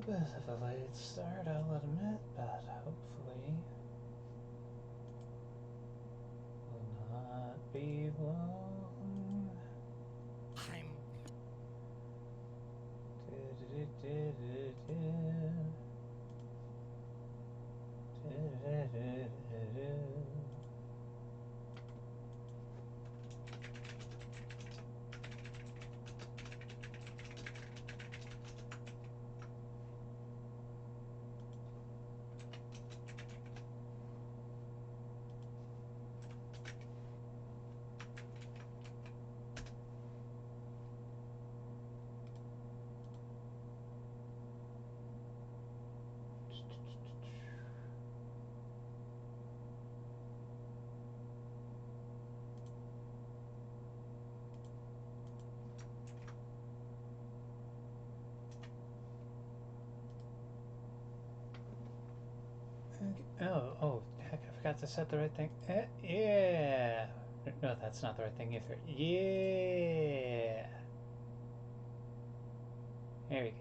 bit of a late start, I'll admit, but hopefully will not be long. I'm... Oh, heck, I forgot to set the right thing. Yeah. No, that's not the right thing either. Yeah. There we go.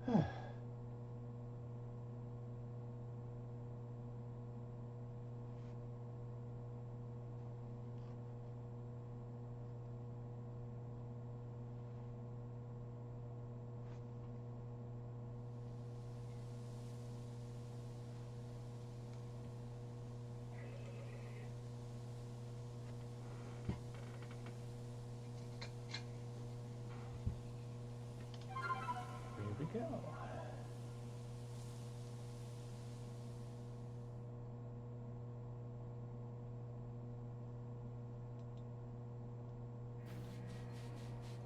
Here we go.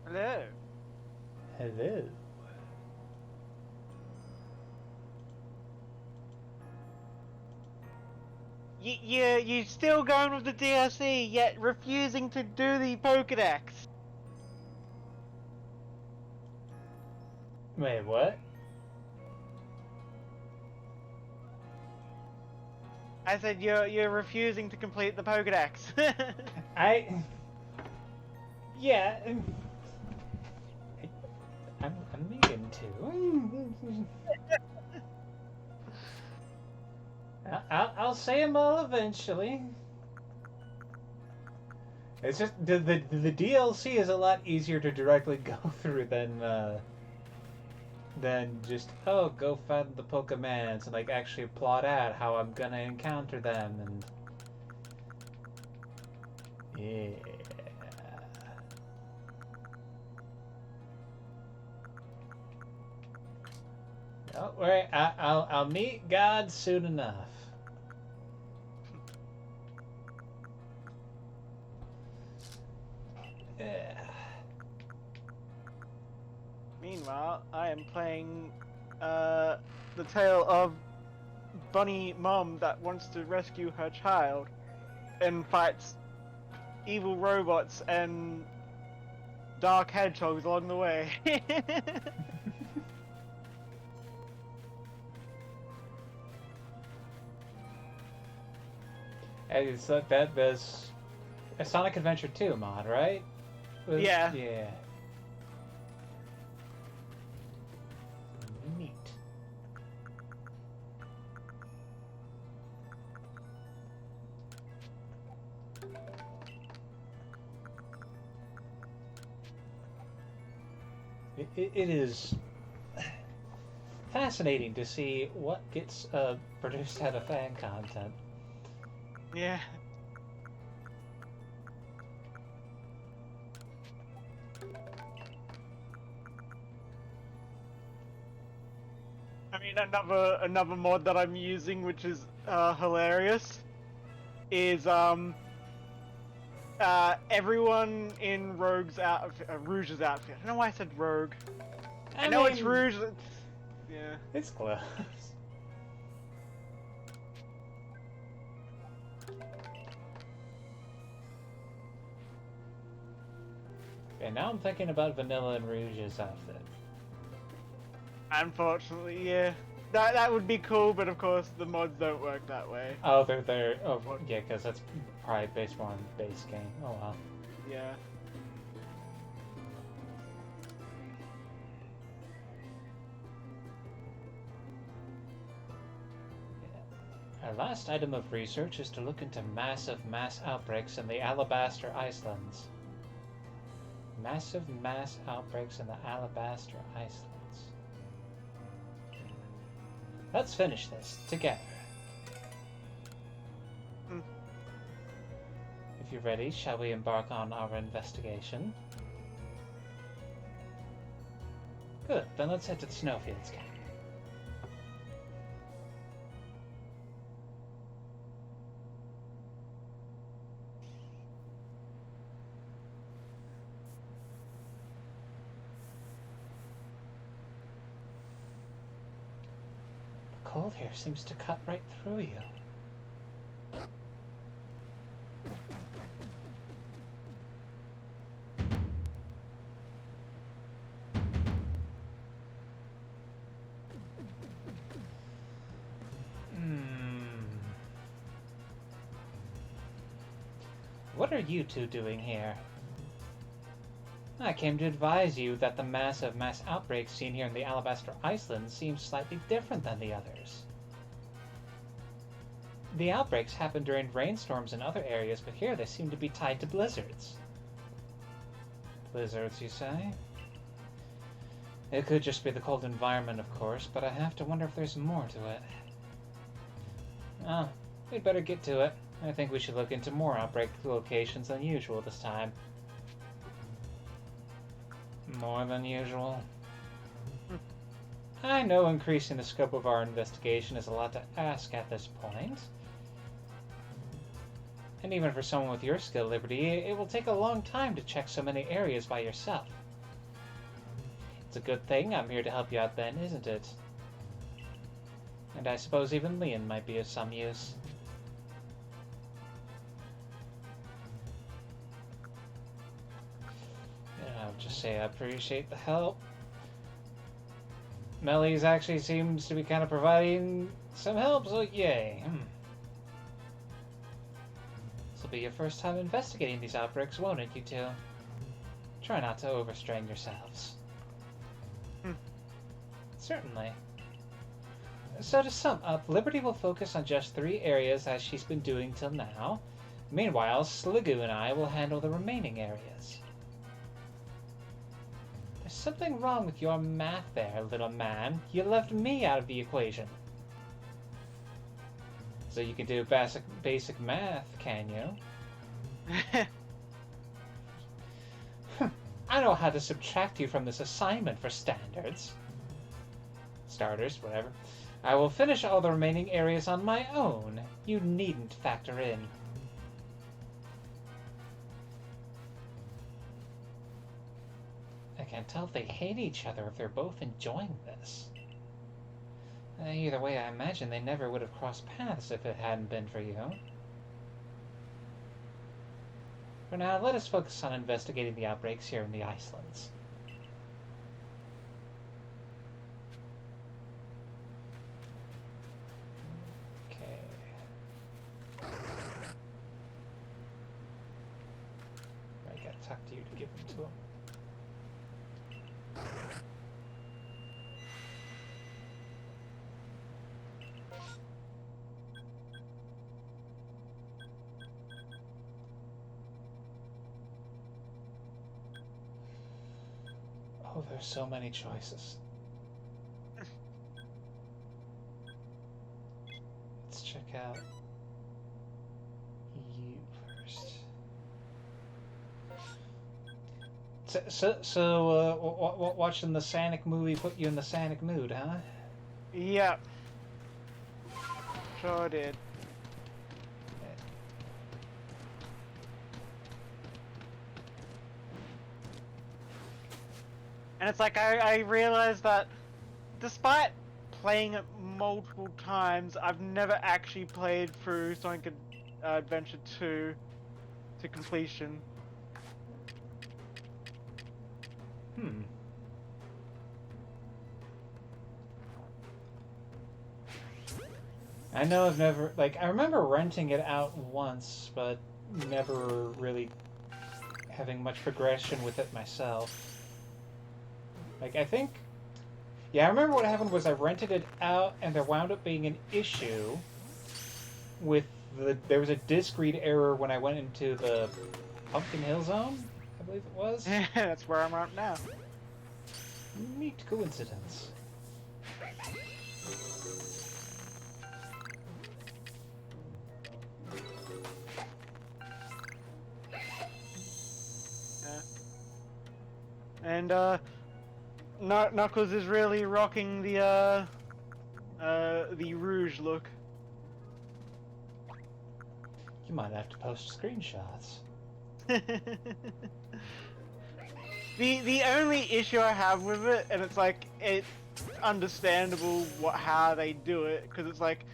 Hello. Hello. You still going with the DLC, yet refusing to do the Pokédex. Wait, what? I said you're refusing to complete the Pokédex. Yeah. I'm meaning to. I'll say them all eventually. It's just the DLC is a lot easier to directly go through than just go find the Pokemans and like actually plot out how I'm gonna encounter them and yeah. Don't worry, I'll meet God soon enough. Yeah. Meanwhile, I am playing the tale of bunny mom that wants to rescue her child and fights evil robots and dark hedgehogs along the way. It's like that. There's a Sonic Adventure 2 mod, right? Yeah. Yeah. Neat. It is fascinating to see what gets produced out of fan content. Yeah. I mean, another mod that I'm using, which is hilarious, is everyone in Rouge's outfit. I don't know why I said Rogue. I know it's Rouge. Yeah. It's close. And now I'm thinking about Vanilla and Rouge's outfit. Unfortunately, yeah. That would be cool, but of course the mods don't work that way. Oh, they're oh yeah, because that's probably based more on base game. Oh well. Yeah. Our last item of research is to look into massive mass outbreaks in the Alabaster Islands. Massive mass outbreaks in the Alabaster Islands. Let's finish this together. If you're ready, shall we embark on our investigation? Good, then let's head to the snowfields camp. The cold here seems to cut right through you. What are you two doing here? I came to advise you that the massive mass outbreaks seen here in the Alabaster Islands seem slightly different than the others. The outbreaks happen during rainstorms in other areas, but here they seem to be tied to blizzards. Blizzards, you say? It could just be the cold environment, of course, but I have to wonder if there's more to it. Oh, we'd better get to it. I think we should look into more outbreak locations than usual this time. More than usual? I know increasing the scope of our investigation is a lot to ask at this point. And even for someone with your skill, Liberty, it will take a long time to check so many areas by yourself. It's a good thing I'm here to help you out then, isn't it? And I suppose even Leon might be of some use. I'll just say I appreciate the help. Mellie's actually seems to be kind of providing some help, so yay. This will be your first time investigating these outbreaks, won't it, you two? Try not to overstrain yourselves. Certainly. So to sum up, Liberty will focus on just 3 areas as she's been doing till now. Meanwhile, Sliggoo and I will handle the remaining areas. There's something wrong with your math there, little man. You left me out of the equation. So you can do basic math, can you? I know how to subtract you from this assignment for starters, whatever. I will finish all the remaining areas on my own. You needn't factor in. I can't tell if they hate each other or if they're both enjoying this. Either way, I imagine they never would have crossed paths if it hadn't been for you. For now, let us focus on investigating the outbreaks here in the Icelands. I gotta talk to you to give them to him. Oh, there's so many choices. Let's check out you first. So, watching the Sonic movie put you in the Sonic mood, huh? Yep. Sure did. And it's like I realized that despite playing it multiple times, I've never actually played through Sonic Adventure 2 to completion. I know I've never, like, I remember renting it out once, but never really having much progression with it myself. Like, I think... Yeah, I remember what happened was I rented it out, and there wound up being an issue with the... There was a disk read error when I went into the Pumpkin Hill Zone, I believe it was. That's where I'm at now. Neat coincidence. And Knuckles is really rocking the Rouge look. You might have to post screenshots. The only issue I have with it, and it's like it's understandable how they do it, because it's like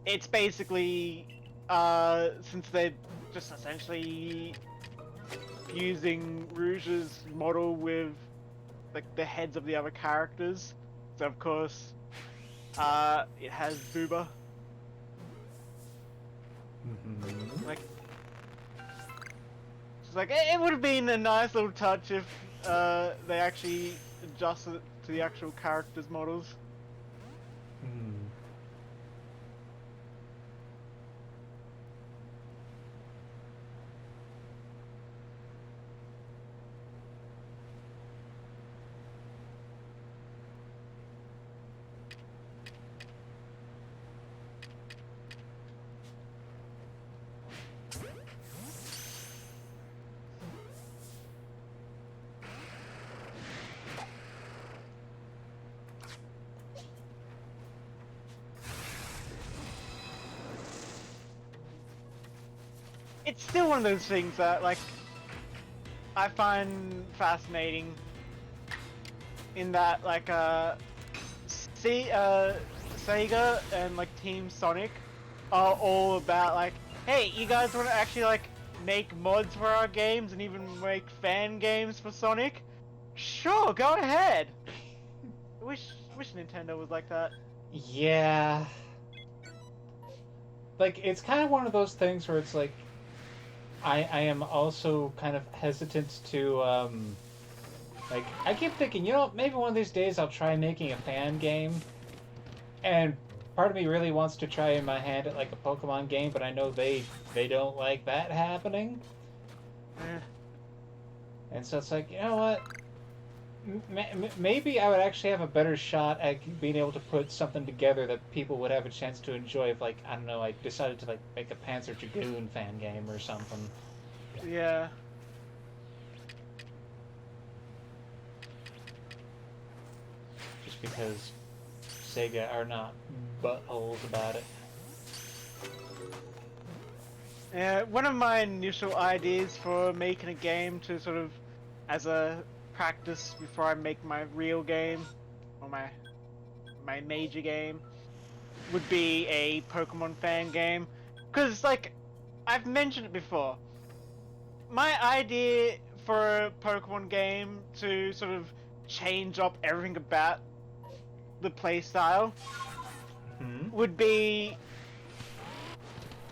it's basically since they're just essentially fusing Rouge's model with like the heads of the other characters. So of course, it has Booba. Mm-hmm. Like, it's like it would have been a nice little touch if they actually adjusted it to the actual characters' models. Hmm. It's still one of those things that, like, I find fascinating. In that, like, Sega and like Team Sonic are all about like, hey, you guys want to actually like make mods for our games and even make fan games for Sonic? Sure, go ahead. I wish Nintendo was like that. Yeah. Like, it's kind of one of those things where it's like, I am also kind of hesitant to, like, I keep thinking, you know, maybe one of these days I'll try making a fan game. And part of me really wants to try my hand at, like, a Pokemon game, but I know they don't like that happening. And so it's like, you know what? Maybe I would actually have a better shot at being able to put something together that people would have a chance to enjoy if, like, I don't know, I decided to, like, make a Panzer Dragoon fan game or something. Yeah. Just because Sega are not buttholes about it. Yeah, one of my initial ideas for making a game to sort of, as a practice before I make my real game, or my major game, would be a Pokemon fan game. Because, like, I've mentioned it before, my idea for a Pokemon game to sort of change up everything about the playstyle would be...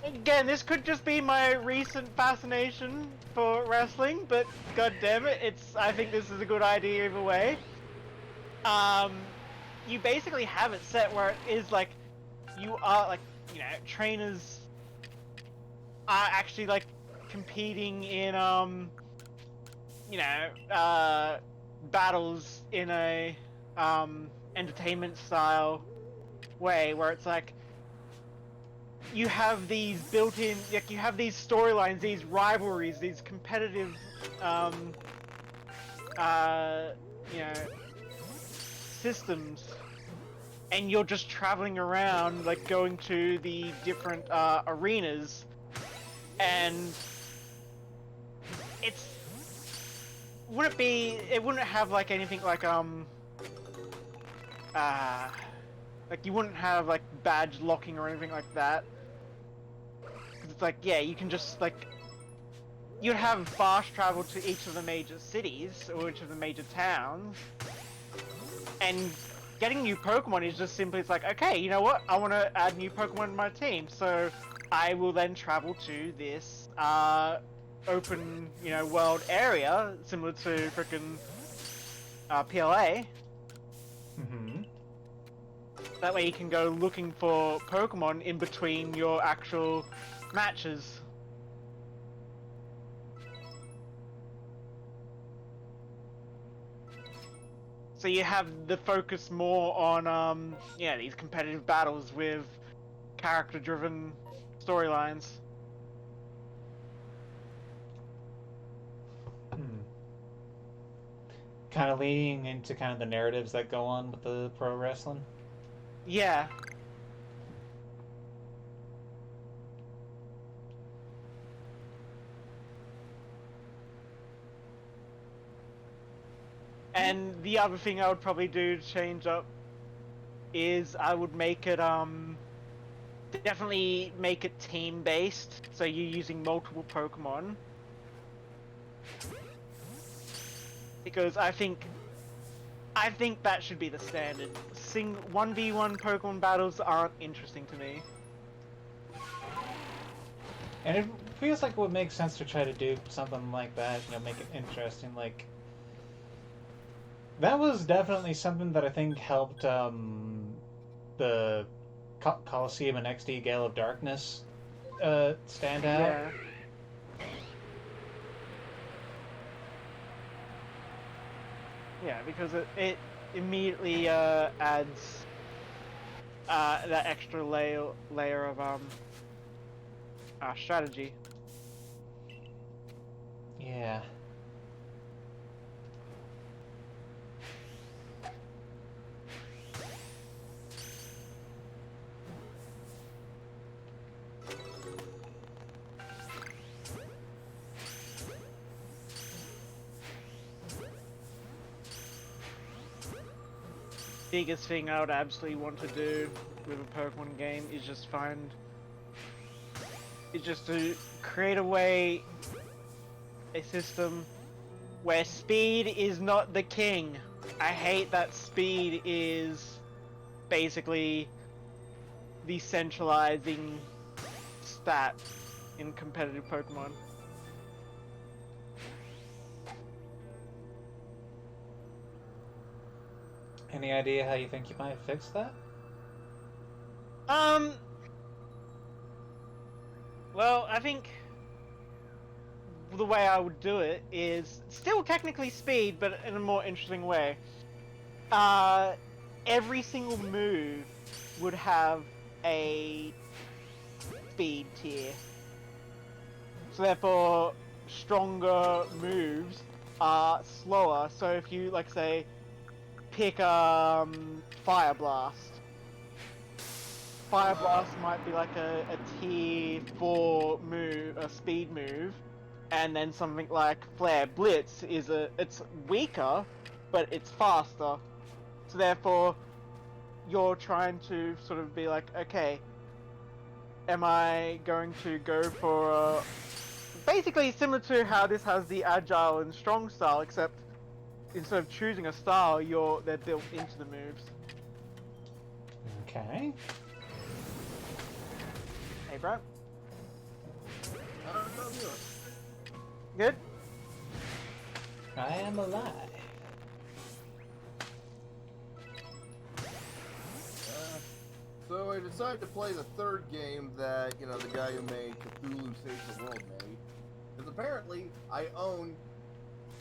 Again, this could just be my recent fascination for wrestling, but god damn it, I think this is a good idea either way. You basically have it set where it is like, you are like, you know, trainers are actually like competing in, you know, battles in a, entertainment style way, where it's like, you have these built-in, like, you have these storylines, these rivalries, these competitive, you know, systems, and you're just traveling around, like, going to the different, arenas, and it wouldn't have, like, anything like, like, you wouldn't have, like, badge locking or anything like that. It's like, yeah, you can just, like, you'd have fast travel to each of the major cities, or each of the major towns, and getting new Pokemon is just simply, it's like, okay, you know what, I want to add new Pokemon to my team, so I will then travel to this, open, world area similar to frickin' PLA. Mm-hmm. That way you can go looking for Pokemon in between your actual matches. So you have the focus more on, these competitive battles with character-driven storylines. Kind of leaning into kind of the narratives that go on with the pro wrestling. Yeah. And the other thing I would probably do to change up is I would make it, definitely make it team-based, so you're using multiple Pokemon. Because I think that should be the standard. 1v1 Pokemon battles aren't interesting to me. And it feels like it would make sense to try to do something like that, make it interesting. Like, that was definitely something that I think helped the Coliseum and XD Gale of Darkness stand out. Yeah. Yeah, because it immediately adds that extra layer of strategy. Yeah. Biggest thing I would absolutely want to do with a Pokemon game is just to create a system where speed is not the king. I hate that speed is basically the centralizing stat in competitive Pokemon. Any idea how you think you might fix that? Well, I think the way I would do it is still technically speed, but in a more interesting way. Every single move would have a speed tier. So therefore, stronger moves are slower. So if you, like, say, pick Fire Blast. Fire Blast might be like a tier 4 move, a speed move, and then something like Flare Blitz it's weaker, but it's faster. So therefore, you're trying to sort of be like, okay, am I going to go for basically similar to how this has the agile and strong style, except instead of choosing a style, they're built into the moves. Okay. Hey, bro. How you doing? Good? I am alive. So I decided to play the third game that, the guy who made Cthulhu Saves the World made. Because apparently, I own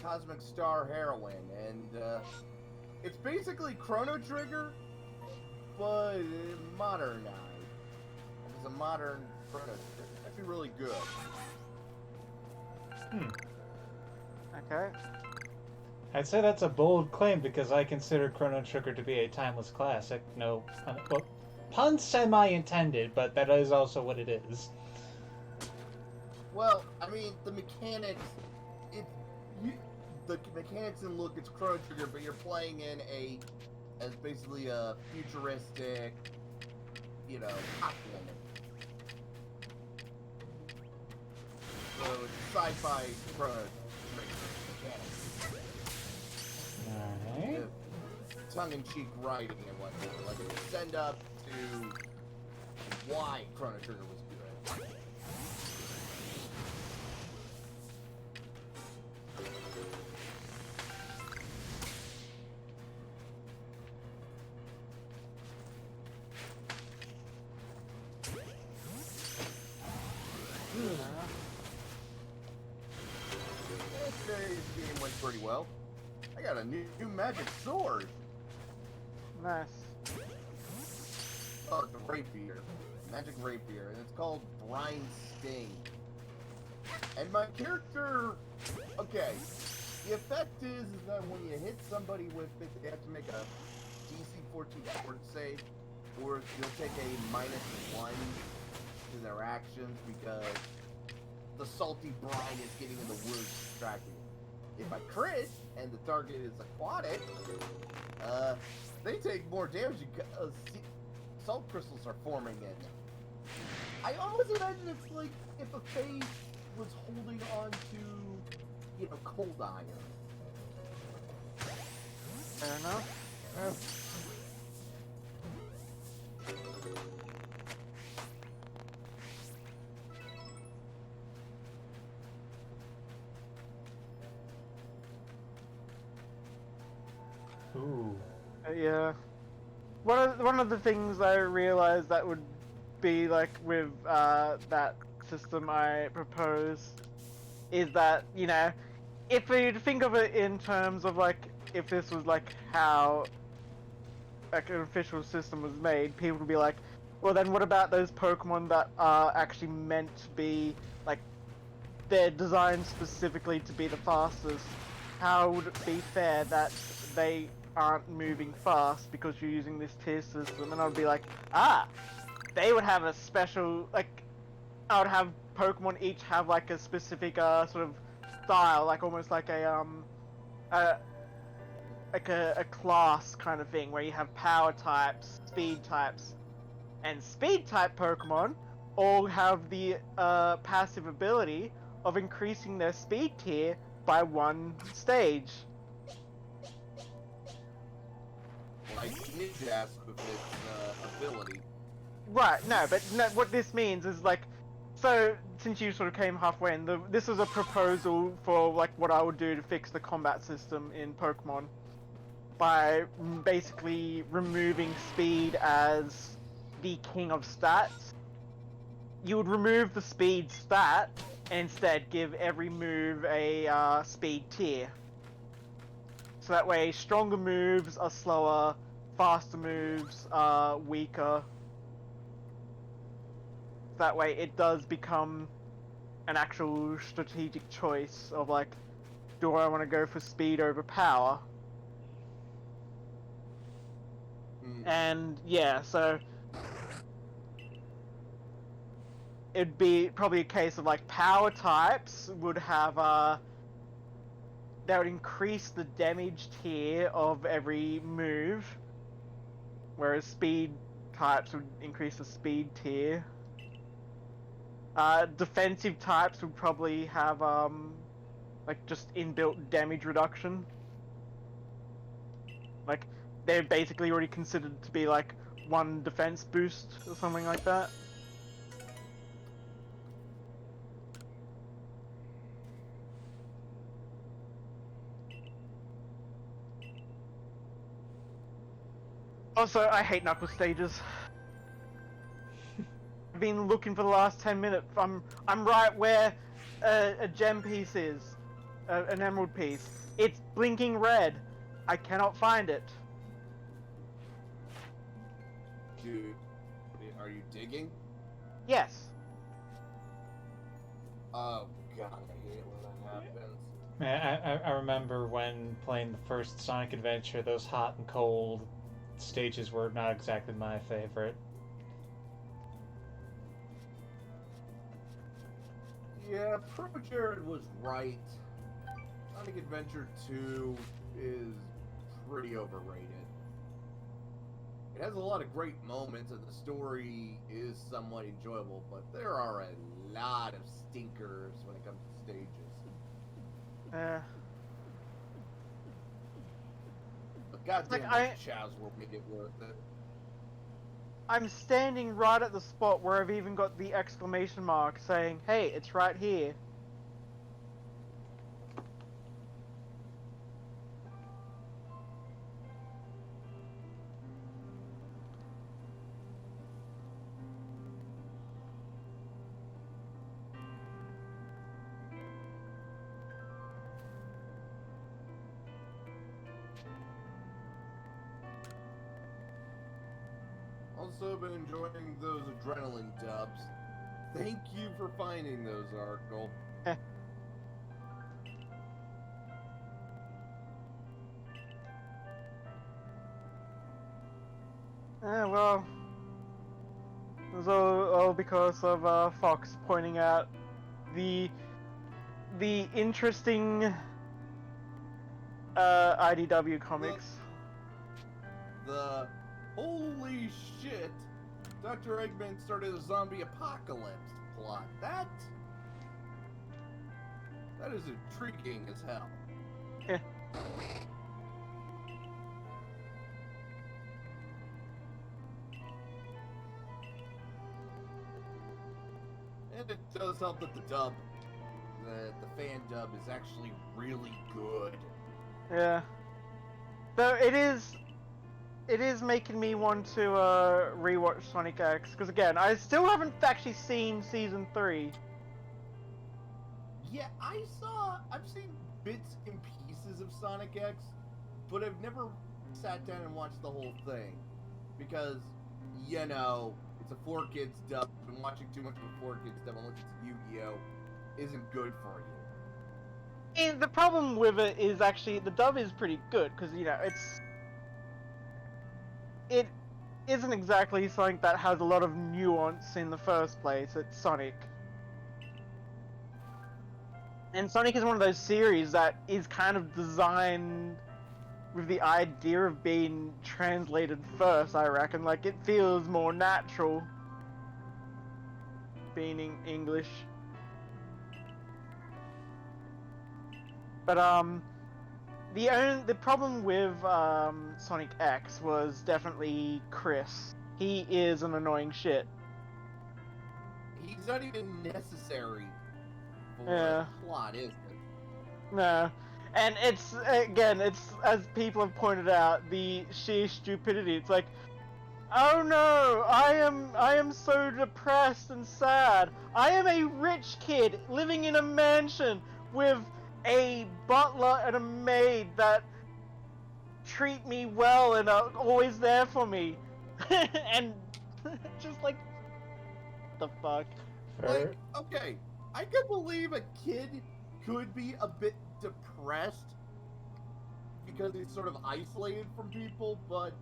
Cosmic Star Heroine, and it's basically Chrono Trigger, but modernized. It's a modern Chrono Trigger. It's actually really good. Okay. I'd say that's a bold claim because I consider Chrono Trigger to be a timeless classic. No, well, pun semi-intended, but that is also what it is. Well, I mean, the mechanics, the mechanics and look, it's Chrono Trigger, but you're playing as basically a futuristic, hot woman. So it's sci-fi Chrono Trigger mechanics. Alright. Tongue-in-cheek writing and whatnot. Like, it send up to why Chrono Trigger was good. Today's game went pretty well. I got a new magic sword. Nice. Oh, it's a rapier. Magic rapier. And it's called Brine Sting. And my character... Okay. The effect is that when you hit somebody with it, they have to make a DC 14 sword save, or you'll take a -1 to their actions because the salty brine is getting in the wounds distracting. If I crit and the target is aquatic, they take more damage because salt crystals are forming in. I almost imagine it's like if a phase was holding on to, cold iron. Fair enough. Ooh. Yeah. One of the things I realized that would be like with that system I propose is that, if you think of it in terms of like if this was like how like an official system was made, people would be like, well then what about those Pokemon that are actually meant to be like they're designed specifically to be the fastest? How would it be fair that they aren't moving fast because you're using this tier system? And I'd be like, they would have a special, like, I would have Pokemon each have like a specific sort of style, like almost like a class kind of thing where you have power types, speed types, and speed type Pokemon all have the passive ability of increasing their speed tier by 1 stage. Like Ninjask with its ability. Right, no, but no, what this means is like, so since you sort of came halfway in, this was a proposal for like what I would do to fix the combat system in Pokemon by basically removing speed as the king of stats. You would remove the speed stat and instead give every move a speed tier. So that way, stronger moves are slower, faster moves are weaker. That way, it does become an actual strategic choice of like, do I want to go for speed over power? And yeah, so it'd be probably a case of like power types would have that would increase the damage tier of every move, whereas speed types would increase the speed tier. Defensive types would probably have like just inbuilt damage reduction. Like they're basically already considered to be like 1 defense boost or something like that. Also, I hate knuckle stages. I've been looking for the last 10 minutes. I'm right where a gem piece is, an emerald piece. It's blinking red. I cannot find it. Dude, are you digging? Yes. Oh god, I hate it when that happens. I remember when playing the first Sonic Adventure, those hot and cold stages were not exactly my favorite. Yeah, Pro Jared was right. Sonic Adventure 2 is pretty overrated. It has a lot of great moments and the story is somewhat enjoyable, but there are a lot of stinkers when it comes to stages. But goddamn, like Chaz World made it worth it. I'm standing right at the spot where I've even got the exclamation mark saying, hey, it's right here. Also been enjoying those adrenaline dubs. Thank you for finding those, Arkle. Well, it was all because of Fox pointing out the interesting IDW comics. The holy shit, Dr. Eggman started a zombie apocalypse plot. That is intriguing as hell. Yeah. And it does help that the fan dub is actually really good. Yeah. So it is making me want to rewatch Sonic X, because again, I still haven't actually seen season 3. Yeah, I've seen bits and pieces of Sonic X, but I've never sat down and watched the whole thing. Because, you know, it's a 4Kids dub, and watching too much of a 4Kids dub unless it's Yu-Gi-Oh! Isn't good for you. And the problem with it is actually the dub is pretty good, because, you know, it isn't exactly something that has a lot of nuance in the first place. It's Sonic. And Sonic is one of those series that is kind of designed with the idea of being translated first, I reckon. Like, it feels more natural being in English. But, the problem with Sonic X was definitely Chris. He is an annoying shit. He's not even necessary for Yeah. the plot, is it? No. And it's, again, it's, as people have pointed out, the sheer stupidity. It's like, oh no, I am so depressed and sad. I am a rich kid living in a mansion with a butler and a maid that treat me well and are always there for me. And just like, what the fuck? Like, okay, I could believe a kid could be a bit depressed because he's sort of isolated from people, but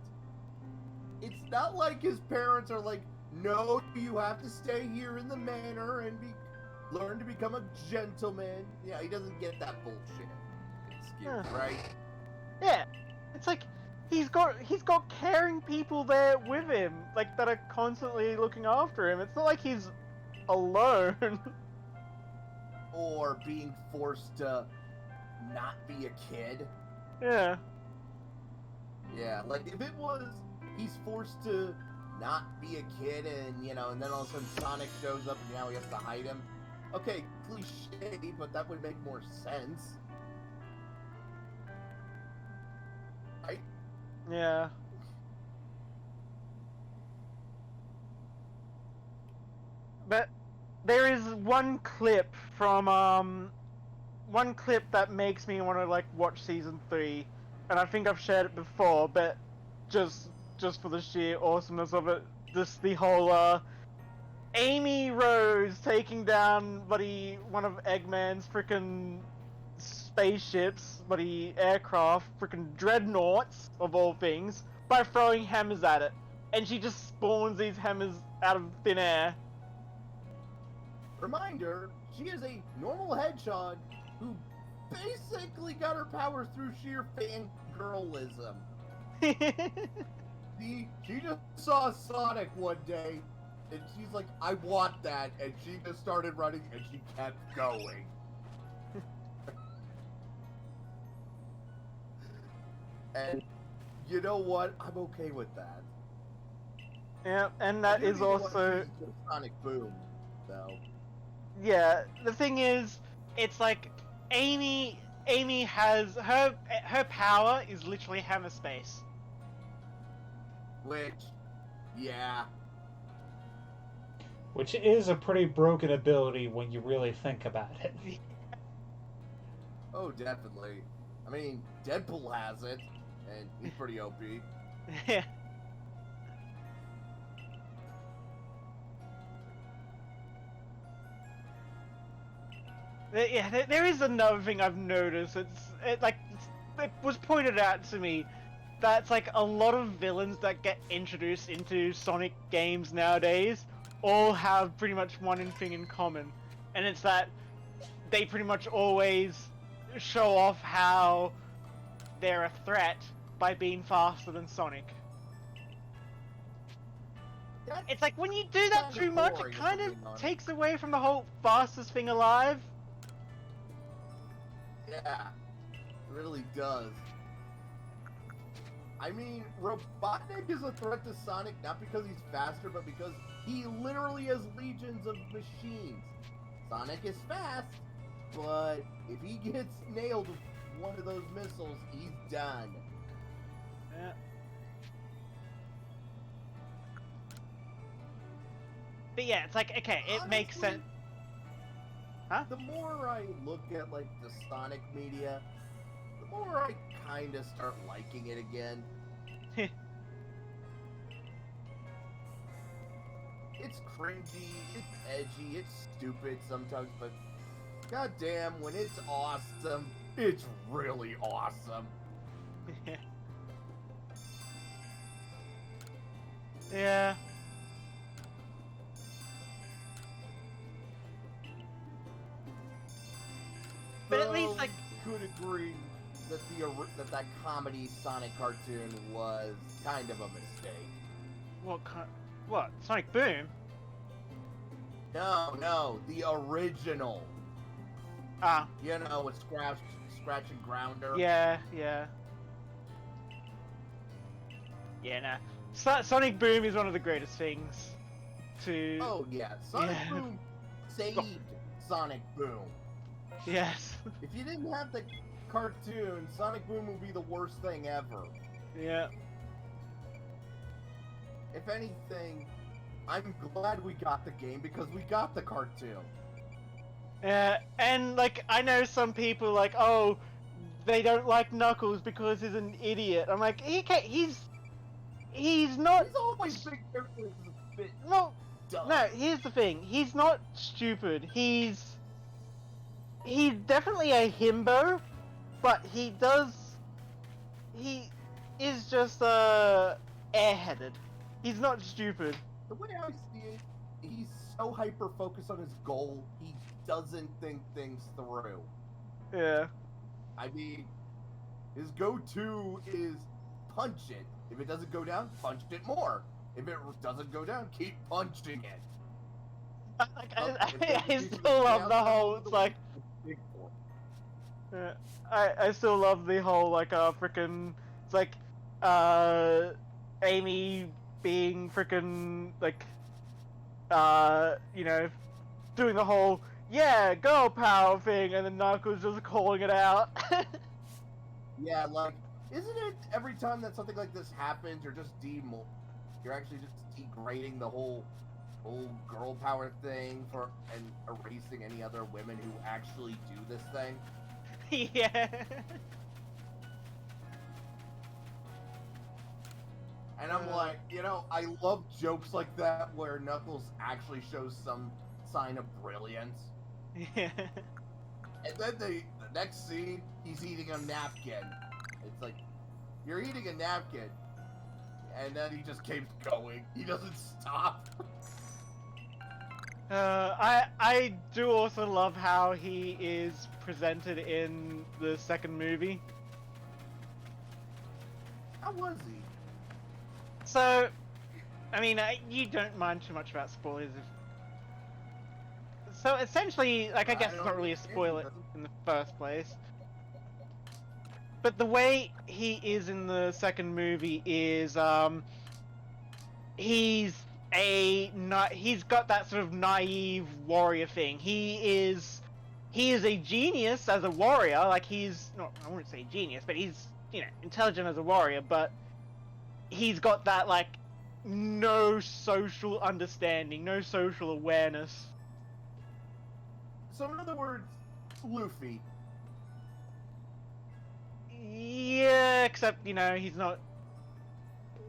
it's not like his parents are like, no, you have to stay here in the manor and learn to become a gentleman. Yeah, he doesn't get that bullshit excuse, right? Yeah, it's like he's got caring people there with him, like that are constantly looking after him. It's not like he's alone. Or being forced to not be a kid. Yeah. Yeah, like if it was he's forced to not be a kid and, you know, and then all of a sudden Sonic shows up and now he has to hide him. Okay, cliche, but that would make more sense. Right? Yeah. But there is one clip that makes me want to like watch season 3, and I think I've shared it before, but just for the sheer awesomeness of it, just the whole Amy Rose taking down one of Eggman's frickin' spaceships, aircraft, frickin' dreadnoughts of all things, by throwing hammers at it, and she just spawns these hammers out of thin air. Reminder, she is a normal hedgehog who basically got her powers through sheer fangirlism. She just saw Sonic one day, and she's like, I want that, and she just started running, and she kept going. And you know what? I'm okay with that. Yeah, and that is also Sonic Boom, though. Yeah, the thing is, it's like Amy has her power is literally hammer space. Which, yeah. Which is a pretty broken ability when you really think about it. Oh, definitely. I mean, Deadpool has it, and he's pretty OP. Yeah. There is another thing I've noticed. It was pointed out to me that's like a lot of villains that get introduced into Sonic games nowadays all have pretty much one thing in common, and it's that they pretty much always show off how they're a threat by being faster than Sonic. It's like when you do that Kinda too much, boring, it if kind I'm of being honest. takes away from the whole fastest thing alive. Yeah, it really does. I mean, Robotnik is a threat to Sonic not because he's faster, but because he literally has legions of machines. Sonic is fast, but if he gets nailed with one of those missiles, he's done. Yeah. But yeah, it's like, okay, it makes Honestly, sense. Huh? The more I look at like the Sonic media, the more I kind of start liking it again. It's cringy, it's edgy, it's stupid sometimes, but goddamn, when it's awesome, it's really awesome. Yeah. But at least, like, could agree that that comedy Sonic cartoon was kind of a mistake. what? Sonic Boom? No, the original. Ah, You know, with Scratch and Grounder. yeah. Yeah, nah. Sonic Boom is one of the greatest things to... Oh yeah, Sonic Yeah. Boom saved Sonic Boom. Yes. If you didn't have the cartoon, Sonic Boom would be the worst thing ever. Yeah. If anything, I'm glad we got the game because we got the cartoon. And, like, I know some people, like, oh, they don't like Knuckles because he's an idiot. I'm like, he's not... He's always been characters a bit No, dumb. no, here's the thing. He's not stupid. He's definitely a himbo, but he is just, airheaded. He's not stupid. The way I see it, he's so hyper-focused on his goal, he doesn't think things through. Yeah. I mean, his go-to is punch it. If it doesn't go down, punch it more. If it doesn't go down, keep punching it. I still love the whole, it's like, I still love the whole, like, frickin', it's like, Amy being frickin', like, you know, doing the whole, yeah, girl power thing, and then Knuckles just calling it out. Yeah, like, isn't it every time that something like this happens, you're actually just degrading the whole girl power thing and erasing any other women who actually do this thing? Yeah. And I'm like, you know, I love jokes like that where Knuckles actually shows some sign of brilliance. Yeah. And then the next scene, he's eating a napkin. It's like, you're eating a napkin. And then he just keeps going. He doesn't stop. I do also love how he is presented in the second movie. How was he? So, I mean, you don't mind too much about spoilers. So essentially, like, I guess it's not really a spoiler in the first place. But the way he is in the second movie is, he's got that sort of naive warrior thing. He is a genius as a warrior. Like, I wouldn't say genius, but he's, intelligent as a warrior, but he's got that, like, no social understanding, no social awareness. So in other words, Luffy. Yeah, except, he's not...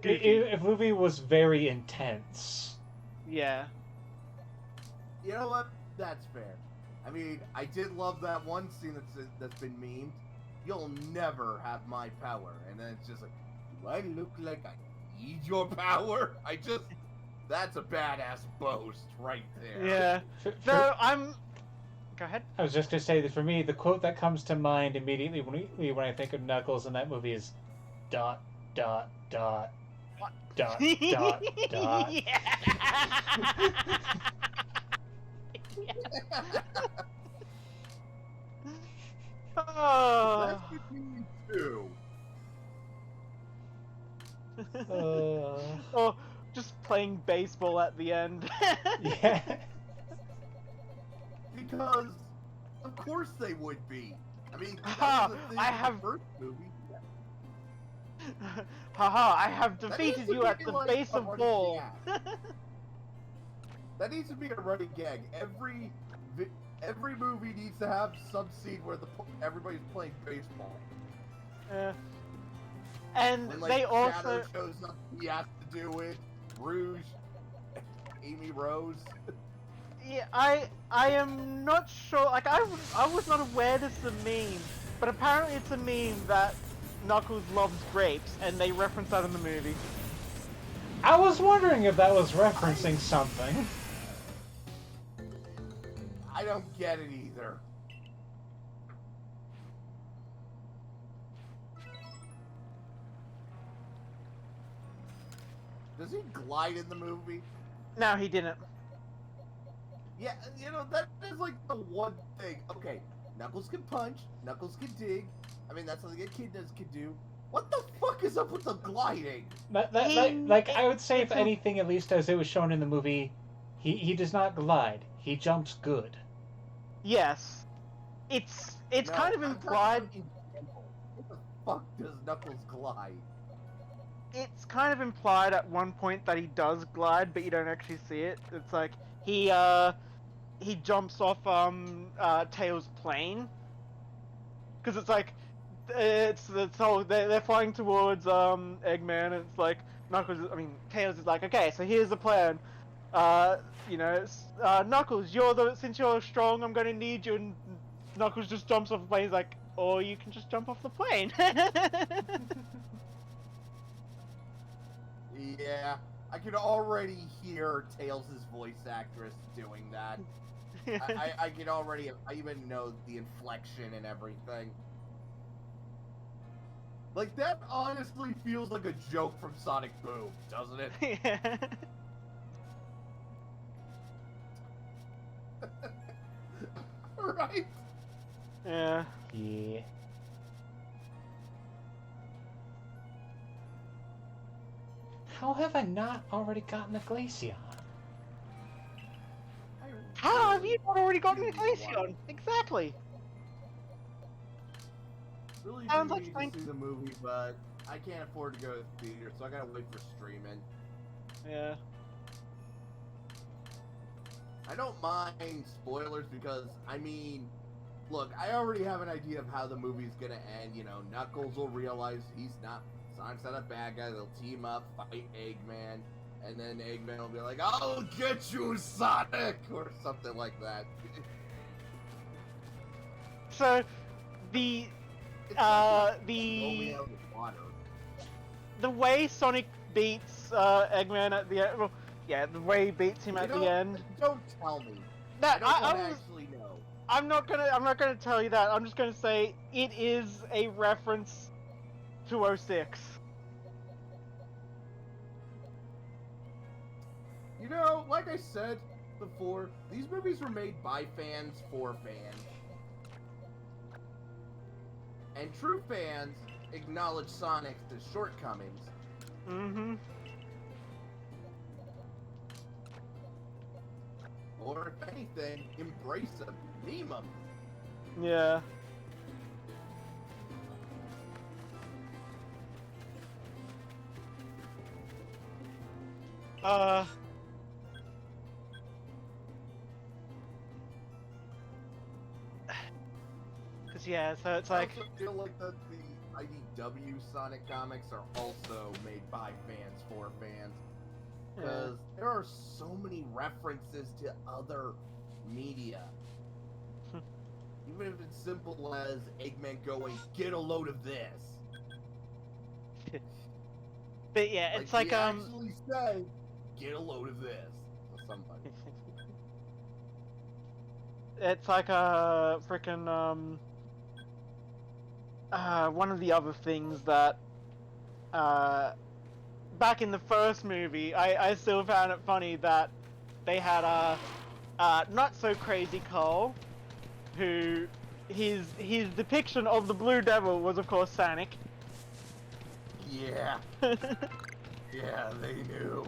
If Luffy was very intense. Yeah. You know what? That's fair. I mean, I did love that one scene that's been memed. You'll never have my power, and then it's just like, do I look like I need your power? That's a badass boast right there. Yeah. No, Go ahead. I was just gonna say that for me, the quote that comes to mind immediately when I think of Knuckles in that movie is, dot dot dot dot dot dot. Yeah. Oh. That's between two. Oh, just playing baseball at the end. Yeah. Because, of course they would be. I mean, Aha, that was the thing I in have- the first movie. Haha, I have That defeated needs to you be at the like base a of running ball. gag. That needs to be a running gag. Every movie needs to have some scene where everybody's playing baseball. And When, like, they Shadow also shows up, he has to do it. Rouge, Amy Rose. Yeah, I am not sure. Like, I was not aware this is a meme, but apparently it's a meme that Knuckles loves grapes, and they reference that in the movie. I was wondering if that was referencing something. I don't get it either. Does he glide in the movie? No, he didn't. Yeah, you know, that is like the one thing. Okay, Knuckles can punch, Knuckles can dig. I mean, that's something Echidnas can do. What the fuck is up with the gliding? Like I would say, if anything, at least as it was shown in the movie, he does not glide. He jumps good. Yes, it's No, kind of I'm talking implied. about in general. What the fuck does Knuckles glide? It's kind of implied at one point that he does glide, but you don't actually see it. It's like he jumps off Tails' plane, because it's like it's whole they're flying towards Eggman, and it's like Tails is like, okay, so here's the plan. Knuckles, since you're strong, I'm gonna need you, and Knuckles just jumps off the plane. He's like, or you can just jump off the plane. Yeah, I can already hear Tails' voice actress doing that. I can already, I even know the inflection and everything. Like, that honestly feels like a joke from Sonic Boom, doesn't it? Yeah. Right? Yeah. Yeah. How have I not already gotten a Glaceon? How have you not already gotten a really Glaceon? want- Exactly. Really Sounds do like need fine. to see the movie, but I can't afford to go to the theater, so I gotta wait for streaming. Yeah. I don't mind spoilers because, I mean, look, I already have an idea of how the movie's gonna end. You know, Knuckles will realize Sonic's not a bad guy. They'll team up, fight Eggman, and then Eggman will be like, "I'll get you, Sonic," or something like that. So, the It's not gonna the- blow me out of the water. the way Sonic beats Eggman at the end, well, yeah, the way he beats him at the end. Don't tell me. I That don't want to I'm actually know. not gonna tell you that. I'm just gonna say it is a reference to 06. You know, like I said before, these movies were made by fans for fans. And true fans acknowledge Sonic's shortcomings. Mm-hmm. Or, if anything, embrace them, meme them. Yeah. Cause yeah, so it's like, I also feel like the IDW Sonic comics are also made by fans for fans. yeah. Because there are so many references to other media. even if it's simple as Eggman going, "Get a load of this." But yeah, it's like he actually say, "Get a load of this" to somebody. it's like a freaking one of the other things that back in the first movie, I still found it funny that they had a not so crazy Cole, who his depiction of the Blue Devil was of course Sonic. Yeah. Yeah, they knew.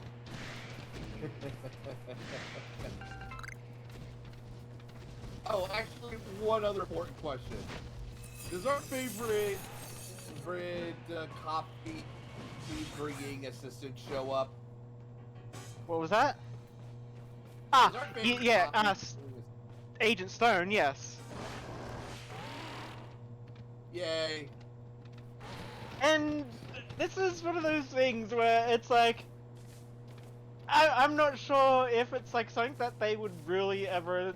Oh, actually, one other important question. Does our favorite copy bringing assistant show up? What was that? Does our favorite Yeah, copy Agent Stone, yes. Yay. And this is one of those things where it's like, I'm not sure if it's like something that they would really ever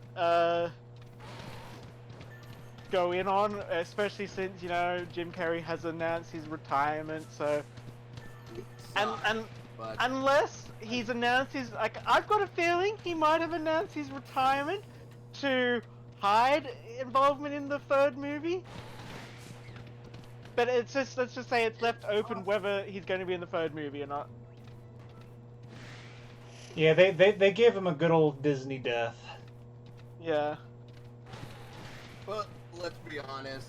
go in on, especially since, you know, Jim Carrey has announced his retirement, so and But unless he's announced his, like, I've got a feeling he might have announced his retirement to hide involvement in the third movie. But it's just, let's just say it's left open whether he's going to be in the third movie or not. Yeah, they gave him a good old Disney death. Yeah. But let's be honest.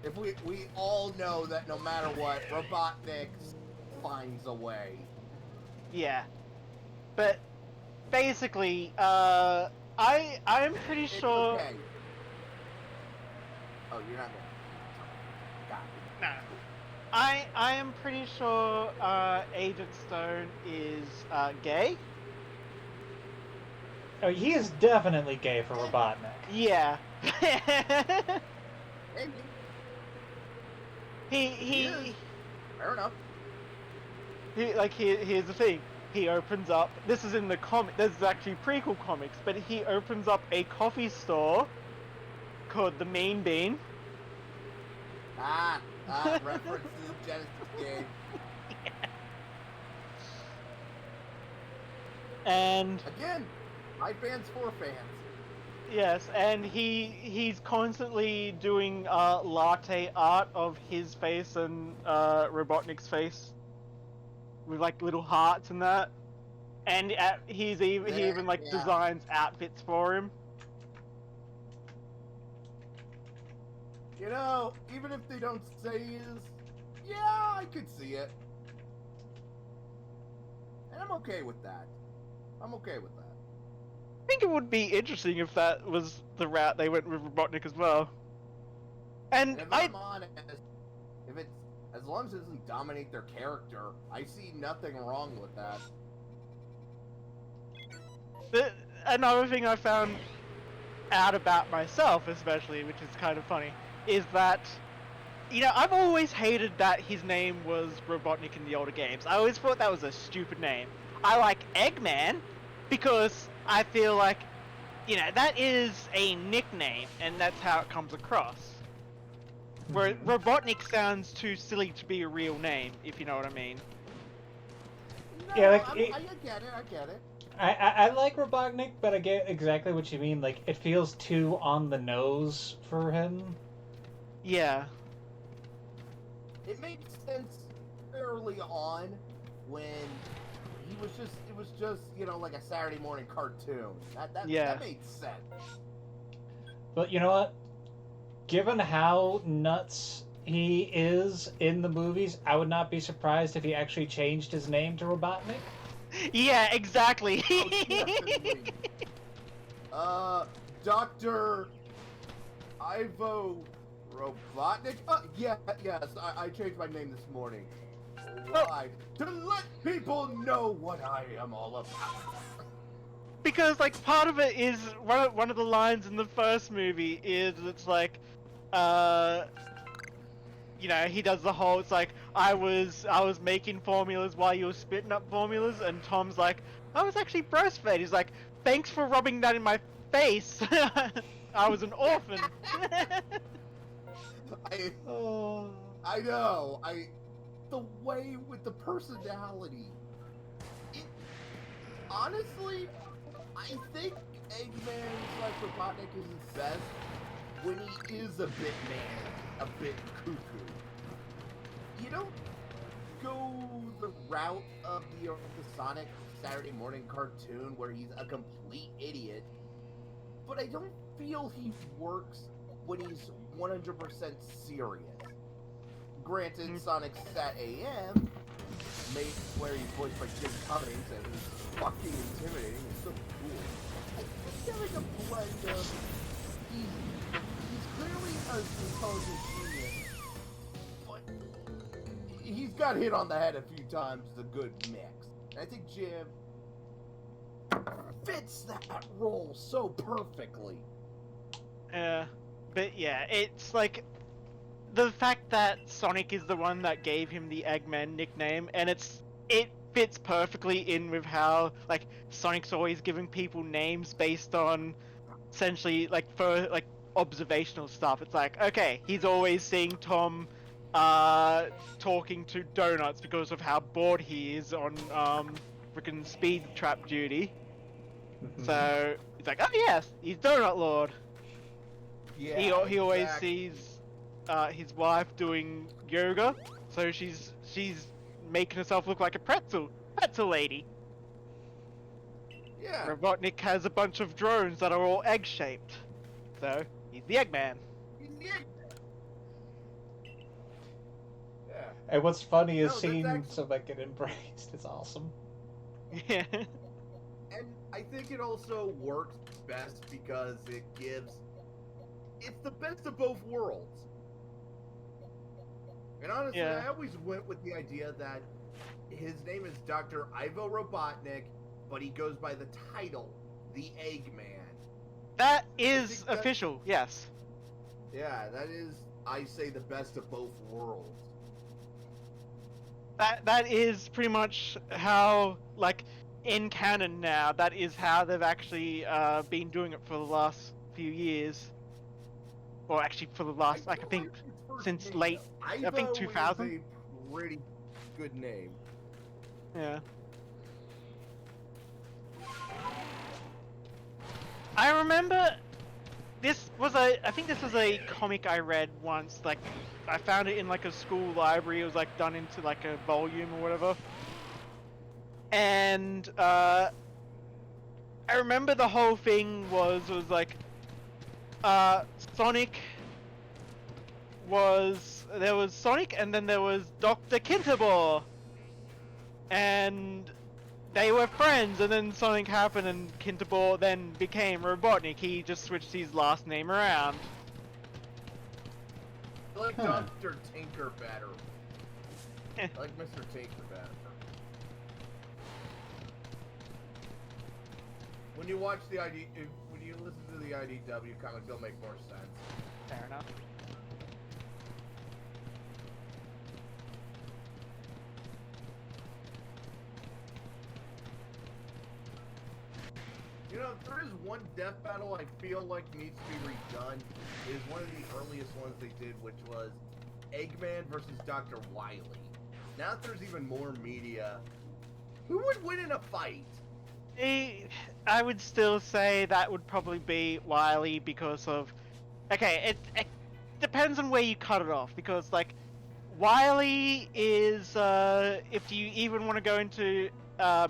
If we all know that no matter what, Robotnik finds a way. Yeah. But basically, I'm pretty It's sure. okay. Oh, you're not gonna. Got it. No. I am pretty sure Agent Stone is gay. Oh, he is definitely gay for Robotnik. Yeah. Maybe. he is. Fair enough. here's the thing. He opens up. This is in the comic. This is actually prequel comics, but he opens up a coffee store called the Mean Bean. Reference to the Genesis game. And Again, my fans for fans. yes, and he's constantly doing latte art of his face and Robotnik's face with like little hearts and that. And he even like designs outfits for him. You know, even if they don't say he is, yeah, I could see it. And I'm okay with that. I'm okay with that. I think it would be interesting if that was the route they went with Robotnik as well. And if I'm honest, if it's as long as it doesn't dominate their character, I see nothing wrong with that. Another thing I found out about myself, especially, which is kind of funny, is that, you know, I've always hated that his name was Robotnik in the older games. I always thought that was a stupid name. I like Eggman because I feel like, you know, that is a nickname, and that's how it comes across. Where Robotnik sounds too silly to be a real name, if you know what I mean. No, Yeah, like, I get it, I get it. I like Robotnik, but I get exactly what you mean. Like, it feels too on the nose for him. Yeah. It made sense early on when it was just, you know, like a Saturday morning cartoon. That made sense. But you know what? Given how nuts he is in the movies, I would not be surprised if he actually changed his name to Robotnik. Yeah, exactly. Oh, definitely. Dr. Ivo Robotnik? Yes, I changed my name this morning. Why? To let people know what I am all about. Because, like, part of it is, one of the lines in the first movie is, it's like, you know, he does the whole, it's like, I was making formulas while you were spitting up formulas, and Tom's like, I was actually breastfed. He's like, thanks for rubbing that in my face. I was an orphan. Oh. I know. The way with the personality. Honestly, I think Eggman / Robotnik is his best when he is a bit manic, a bit cuckoo. You don't go the route of the Sonic Saturday morning cartoon where he's a complete idiot, but I don't feel he works when he's 100% serious. Granted, Sonic Sat AM, where he's voiced by Jim Cummings and he's fucking intimidating and so cool. I think they're like a blend of he's clearly an intelligent genius, but he's got hit on the head a few times. It's a good mix. And I think Jim fits that role so perfectly. But yeah, it's like the fact that Sonic is the one that gave him the Eggman nickname, and it fits perfectly in with how like Sonic's always giving people names based on essentially like observational stuff. It's like, okay, he's always seeing Tom talking to donuts because of how bored he is on freaking speed trap duty. So it's like, oh yes, he's Donut Lord. Yeah, he always sees his wife doing yoga, so she's making herself look like a pretzel lady. Yeah. Robotnik has a bunch of drones that are all egg shaped, so he's the Eggman. He's the Eggman. Yeah. And what's funny is No, seeing actually... something get embraced. It's awesome. Yeah. And I think it also works best because it's the best of both worlds. And honestly, Yeah. I always went with the idea that his name is Dr. Ivo Robotnik, but he goes by the title, the Eggman. That is official, yes. Yeah, that is, I say, the best of both worlds. That is pretty much how, like, in canon now, that is how they've actually been doing it for the last few years. Or actually for the last, I think, since late, I think 2000. Is a pretty good name. Yeah. I remember I think this was a comic I read once, like, I found it in like a school library. It was like done into like a volume or whatever. And I remember the whole thing was like Sonic there was Sonic and then there was Dr. Kintabor. And they were friends, and then Sonic happened and Kintabor then became Robotnik. He just switched his last name around. I like Dr. Tinker better. I like Mr. Tinker better. When you watch when you listen to the IDW comics, they'll make more sense. Fair enough. You know, if there is one death battle I feel like needs to be redone, it is one of the earliest ones they did, which was Eggman versus Dr. Wily. Now that there's even more media, who would win in a fight? I would still say that would probably be Wily because of... Okay, it depends on where you cut it off, because, like, Wily is, if you even want to go into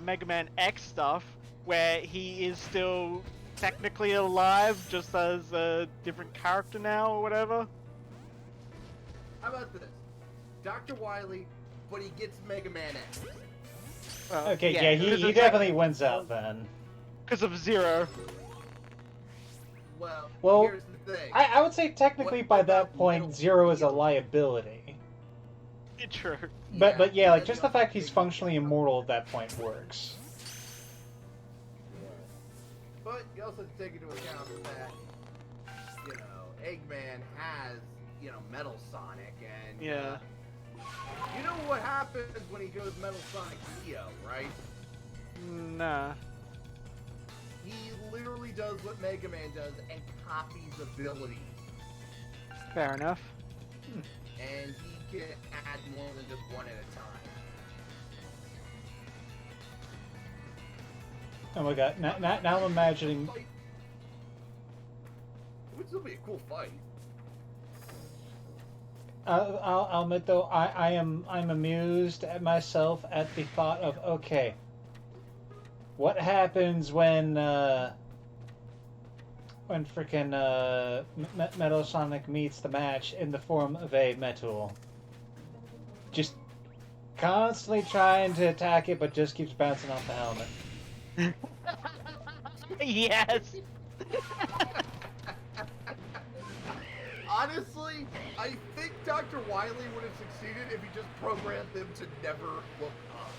Mega Man X stuff, where he is still technically alive, just as a different character now, or whatever. How about this? Dr. Wily, but he gets Mega Man X. Okay, yeah, he definitely wins out then. Because of Zero. Well, here's the thing. I would say technically by that point, Zero is a liability. True. But yeah, like, just the fact he's functionally immortal at that point works. But you also have to take into account that, you know, Eggman has, you know, Metal Sonic, and yeah, you know what happens when he goes Metal Sonic EO, right? Nah. He literally does what Mega Man does and copies abilities. Fair enough. And he can add more than just one at a time. Oh my god, now I'm imagining... It would still be a cool fight. I'll admit though, I'm amused at myself at the thought of, okay, what happens when frickin' Metal Sonic meets the match in the form of a Metal? Just constantly trying to attack it, but just keeps bouncing off the helmet. Yes. Honestly, I think Dr. Wily would have succeeded if he just programmed them to never look up.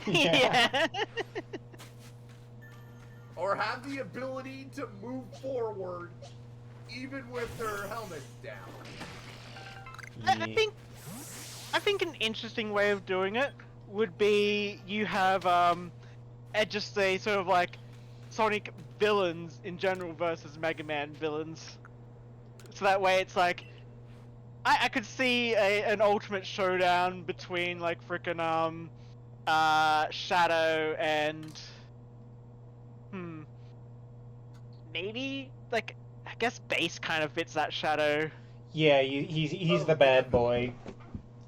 Yeah. Or have the ability to move forward even with their helmets down. I think an interesting way of doing it would be you have just a sort of like Sonic villains in general versus Mega Man villains. So that way it's like I could see an ultimate showdown between like frickin' Shadow and maybe like I guess Bass kind of fits that Shadow. Yeah, he's the bad boy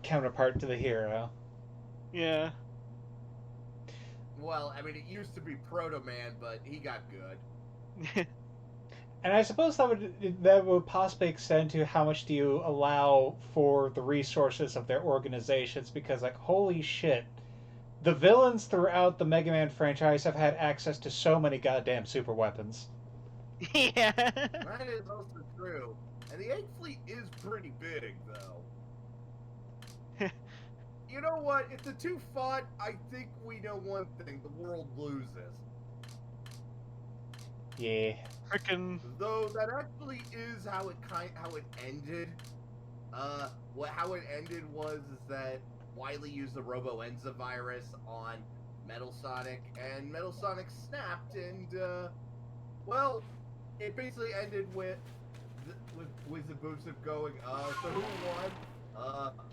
counterpart to the hero. Yeah. Well, I mean, it used to be Proto Man, but he got good. And I suppose that would possibly extend to how much do you allow for the resources of their organizations, because like holy shit, the villains throughout the Mega Man franchise have had access to so many goddamn super weapons. Yeah. That is also true. And the Egg Fleet is pretty big, though. You know what? If the two fought, I think we know one thing: the world loses. Yeah. Frickin' Though that actually is how it ended. How it ended was that Wily used the Robo-Enza virus on Metal Sonic, and Metal Sonic snapped, and well, it basically ended with the Boost going, so who won?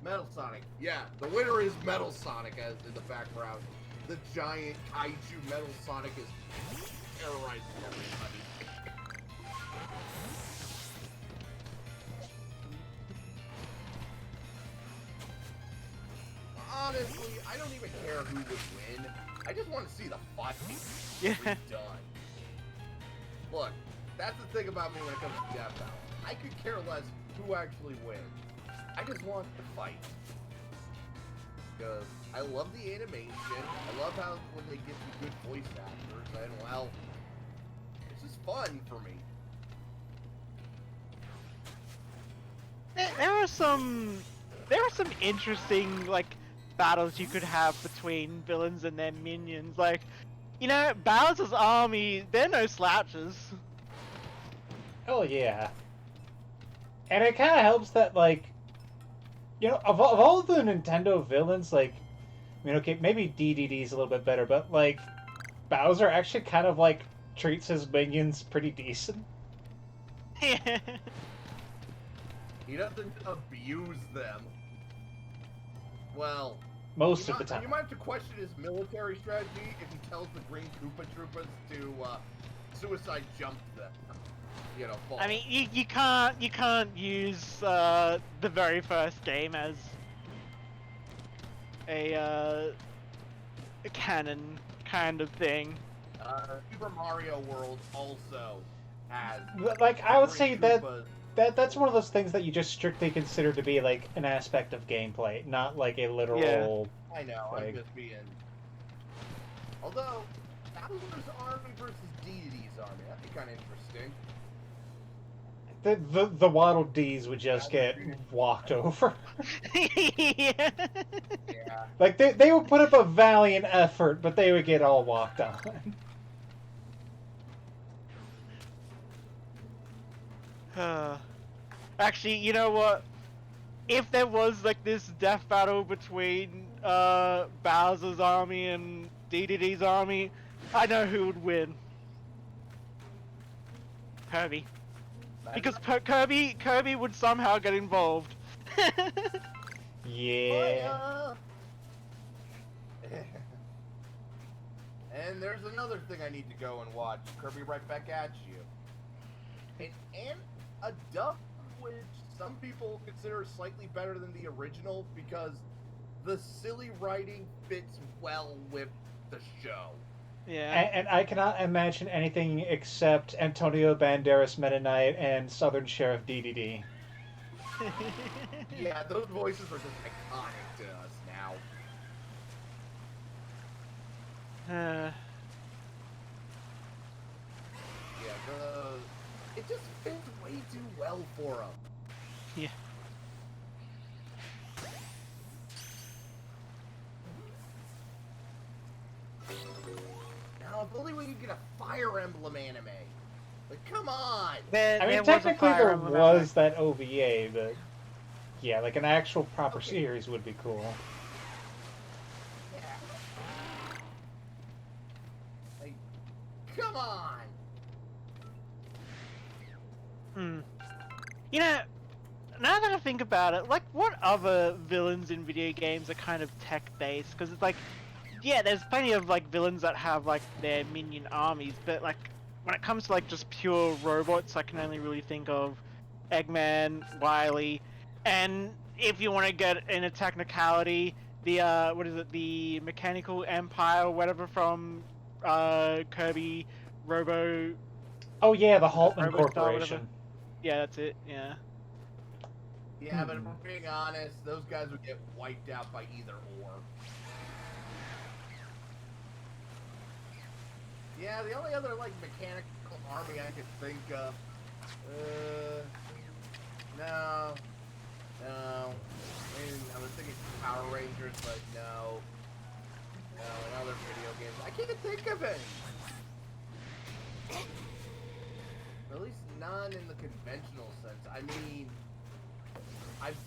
Metal Sonic. Yeah, the winner is Metal Sonic, as in the background. The giant kaiju Metal Sonic is terrorizing everybody. Honestly, I don't even care who would win. I just want to see the fight. Yeah. Done. Look, that's the thing about me when it comes to Death Battle. I could care less who actually wins. I just want the fight. Because I love the animation. I love how when they get the good voice actors, and well, it's just fun for me. There are some interesting like battles you could have between villains and their minions. Like, you know, Bowser's army, they're no slouches. Oh yeah. And it kind of helps that, like, you know, of all the Nintendo villains, like, I mean, okay, maybe DDD's a little bit better, but like, Bowser actually kind of like treats his minions pretty decent. Yeah. He doesn't abuse them. Well, Most of the time. You might have to question his military strategy if he tells the Green Koopa Troopas to suicide jump them. You know, fall. I mean, you can't use the very first game as a canon kind of thing. Super Mario World also has. Like, I would Green say Koopas. that's one of those things that you just strictly consider to be like an aspect of gameplay, not like a literal. Yeah. I know. Like... I'm just being. Although Bowser's army versus DDD's army, that'd be kind of interesting. The Waddle Dees would just get walked over. Yeah. Yeah. Like, they would put up a valiant effort, but they would get all walked on. Actually, you know what? If there was like this death battle between Bowser's army and DDD's army, I know who would win. Kirby. That- Because Kirby would somehow get involved. Yeah. Fire! And there's another thing I need to go and watch. Kirby right back at you. And a dub which some people consider slightly better than the original because the silly writing fits well with the show. Yeah. And I cannot imagine anything except Antonio Banderas Meta Knight and Southern Sheriff DDD. Yeah, those voices are just iconic to us now. Yeah, it just fits way too well for them. Yeah. Now, if only we could get a Fire Emblem anime. Like, come on! I mean, technically there was that OVA, but yeah, like an actual proper series would be cool. Yeah. Like, come on! You know, now that I think about it, like, what other villains in video games are kind of tech-based? Because it's like, yeah, there's plenty of, like, villains that have, like, their minion armies, but, like, when it comes to, like, just pure robots, I can only really think of Eggman, Wily, and if you want to get in a technicality, the, what is it, the Mechanical Empire or whatever from, Kirby, Robo... Oh yeah, the Haltman Robo Star, Corporation. Yeah, that's it, yeah. Yeah, but if we're being honest, those guys would get wiped out by either or. Yeah, the only other, like, mechanical army I could think of... No. I mean, I was thinking Power Rangers, but no. No, in other video games. I can't think of any! At least none in the conventional sense. I mean, I've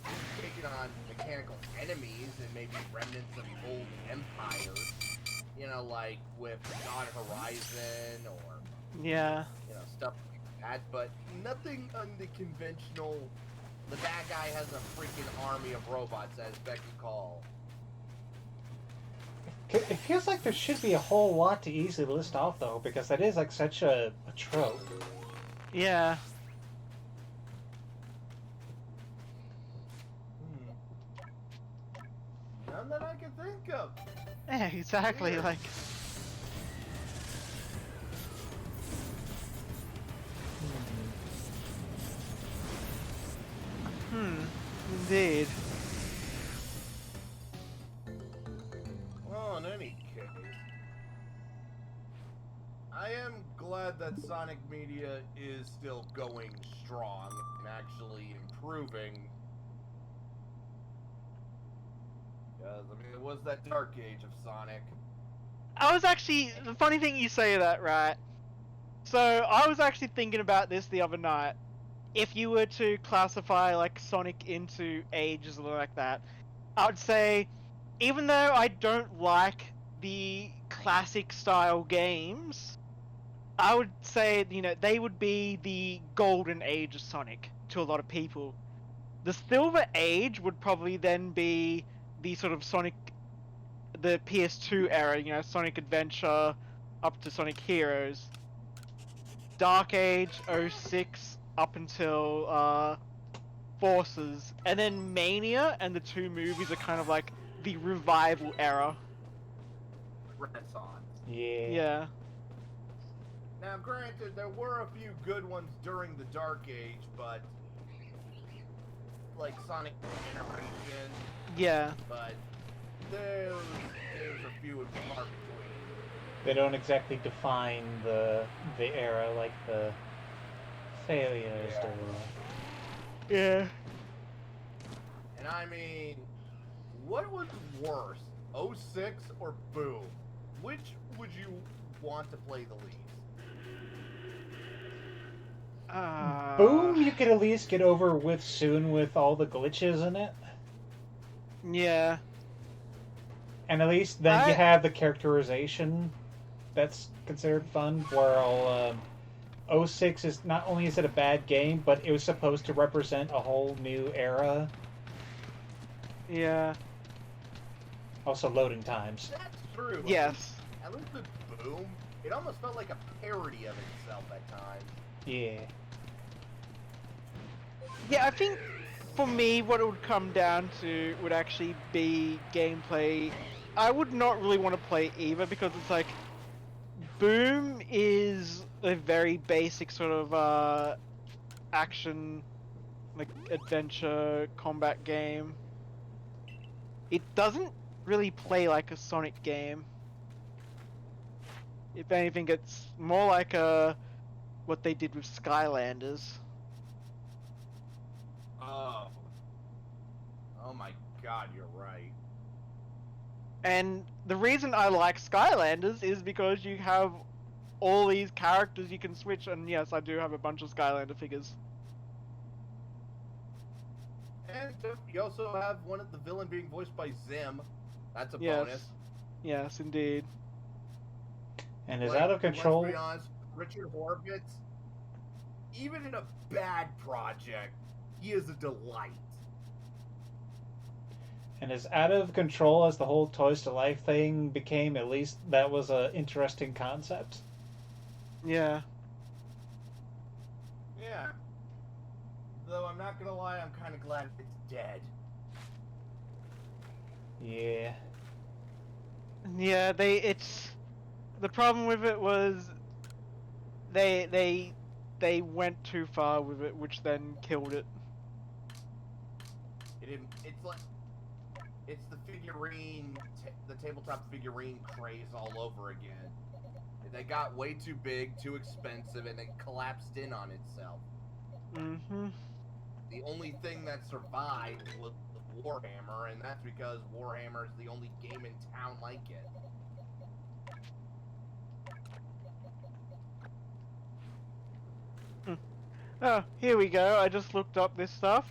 taken on mechanical enemies and maybe remnants of old empires. You know, like with God Horizon or Yeah. you know, stuff like that. But nothing on the conventional. The bad guy has a freaking army of robots at his beck and call. It feels like there should be a whole lot to easily list off, though, because that is like such a trope. Yeah. None that I can think of. Yeah, exactly, Weird. like... Indeed. Well, in any case, I am glad that Sonic Media is still going strong and actually improving. Because, I mean, it was that dark age of Sonic. I was actually... The funny thing you say that, right? So, I was actually thinking about this the other night. If you were to classify, like, Sonic into ages like that, I would say, even though I don't like the classic style games, I would say, you know, they would be the golden age of Sonic to a lot of people. The silver age would probably then be the sort of Sonic, the PS2 era, you know, Sonic Adventure up to Sonic Heroes. Dark Age, 06 up until Forces, and then Mania and the two movies are kind of like the revival era. Renaissance. Yeah. Yeah. Now, granted, there were a few good ones during the Dark Age, but like Sonic Generation. Yeah. But there's a few and far between. They don't exactly define the era like the failures do. Yeah. And I mean, what was worse, 06 or Boom? Which would you want to play the least? Boom, you could at least get over with soon with all the glitches in it. Yeah. And at least then you have the characterization that's considered fun, where 06 is not only is it a bad game, but it was supposed to represent a whole new era. Yeah. Also, loading times. That's true. Yes. At least with Boom, it almost felt like a parody of itself at times. Yeah. Yeah, I think for me, what it would come down to would actually be gameplay. I would not really want to play either because it's like Boom is a very basic sort of action, like adventure combat game. It doesn't really play like a Sonic game. If anything, it's more like what they did with Skylanders. Oh. Oh my god, you're right. And the reason I like Skylanders is because you have all these characters you can switch, and yes, I do have a bunch of Skylander figures. And you also have one of the villain being voiced by Zim. That's a Yes. bonus. Yes, indeed. And is Like, out of control. Let's be honest, Richard Horvitz, even in a bad project, he is a delight. And as out of control as the whole Toys to Life thing became, at least that was an interesting concept. Yeah. Yeah. Though I'm not gonna lie, I'm kind of glad it's dead. Yeah. Yeah, it's the problem with it was they went too far with it, which then killed it. It's like it's the figurine, the tabletop figurine craze all over again. They got way too big, too expensive, and it collapsed in on itself. Mm-hmm. The only thing that survived was Warhammer, and that's because Warhammer is the only game in town like it. Oh, here we go. I just looked up this stuff.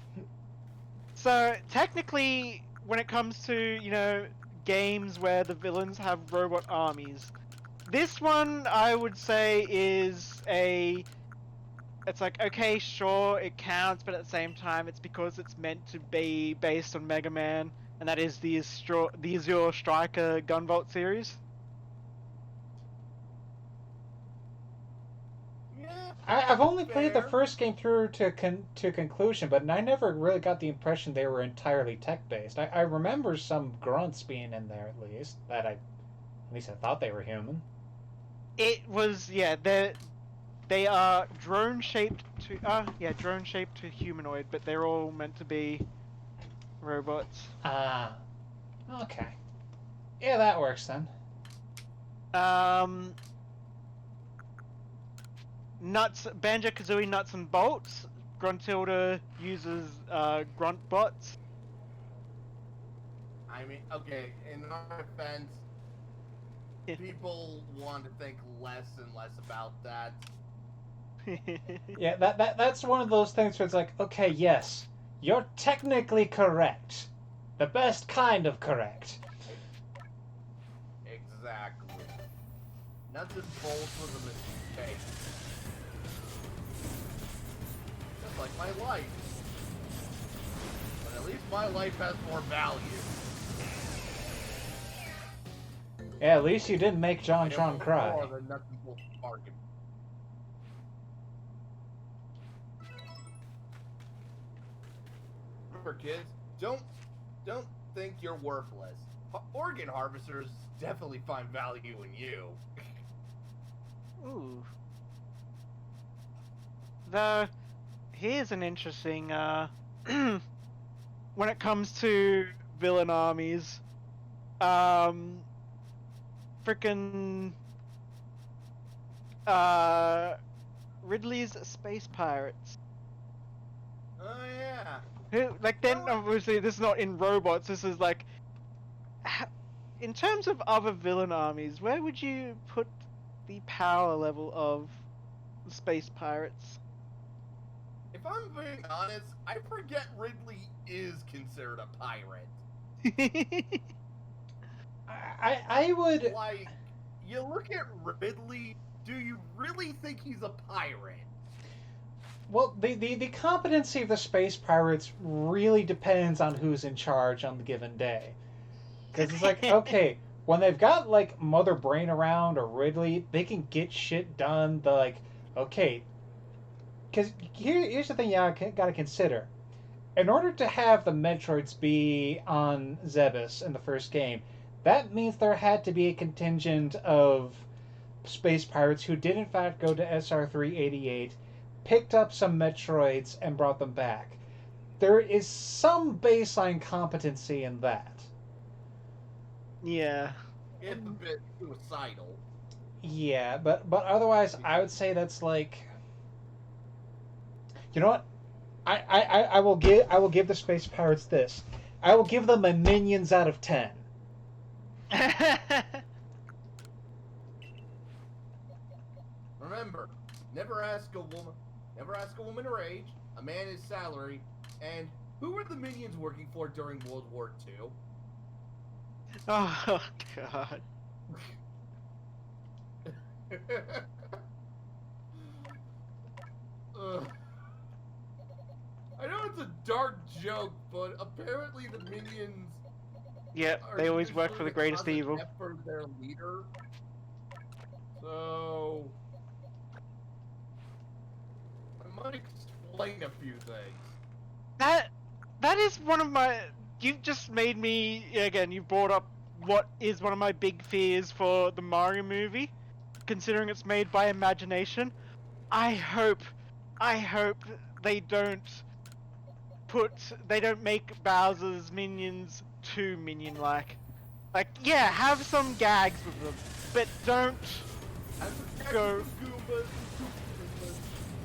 So, technically, when it comes to, games where the villains have robot armies, this one, I would say, is it's like, okay, sure, it counts, but at the same time, it's because it's meant to be based on Mega Man, and that is the Azure Striker Gunvolt series. Yeah, I've only played the fair. first game through to conclusion, but I never really got the impression they were entirely tech based. I remember some grunts being in there at least. At least I thought they were human. It was, yeah, they are drone shaped to humanoid, but they're all meant to be robots. Ah, okay. Yeah, that works then. Banjo-Kazooie Nuts and Bolts. Gruntilda uses grunt bots. I mean, okay, in our defense, people want to think less and less about that. Yeah, that's one of those things where it's like, okay, yes, you're technically correct. The best kind of correct. Exactly. Nuts and bolts was a mistake. Just like my life. But at least my life has more value. Yeah, at least you didn't make John Tron More cry. than nuts and bolts bargain. Remember, kids, don't think you're worthless. Organ harvesters definitely find value in you. Ooh. Here's an interesting, when it comes to villain armies, frickin', Ridley's Space Pirates. Oh yeah. Then obviously this is not in robots, this is like, in terms of other villain armies, where would you put the power level of the Space Pirates? If I'm being honest, I forget Ridley is considered a pirate. I would. Like, you look at Ridley, do you really think he's a pirate? Well, the competency of the space pirates really depends on who's in charge on the given day. Because it's like, okay, when they've got like Mother Brain around or Ridley, they can get shit done. They're like, okay, because here's the thing you gotta consider. In order to have the Metroids be on Zebes in the first game, that means there had to be a contingent of space pirates who did in fact go to SR388, picked up some Metroids, and brought them back. There is some baseline competency in that. Yeah. It's a bit suicidal. Yeah, but otherwise, I would say that's like, you know what? I will give the space pirates this. I will give them a minions out of 10. Remember, never ask a woman her age, a man his salary, and who were the minions working for during World War II? Oh god. Ugh. I know it's a dark joke, but apparently the minions. Yep, they always work for the greatest evil. For their leader. So I might explain a few things. That is one of my. You've just made me again. You brought up what is one of my big fears for the Mario movie, considering it's made by Imagination. I hope they don't make Bowser's minions too minion-like. Like, yeah, have some gags with them, but don't go. Goombas,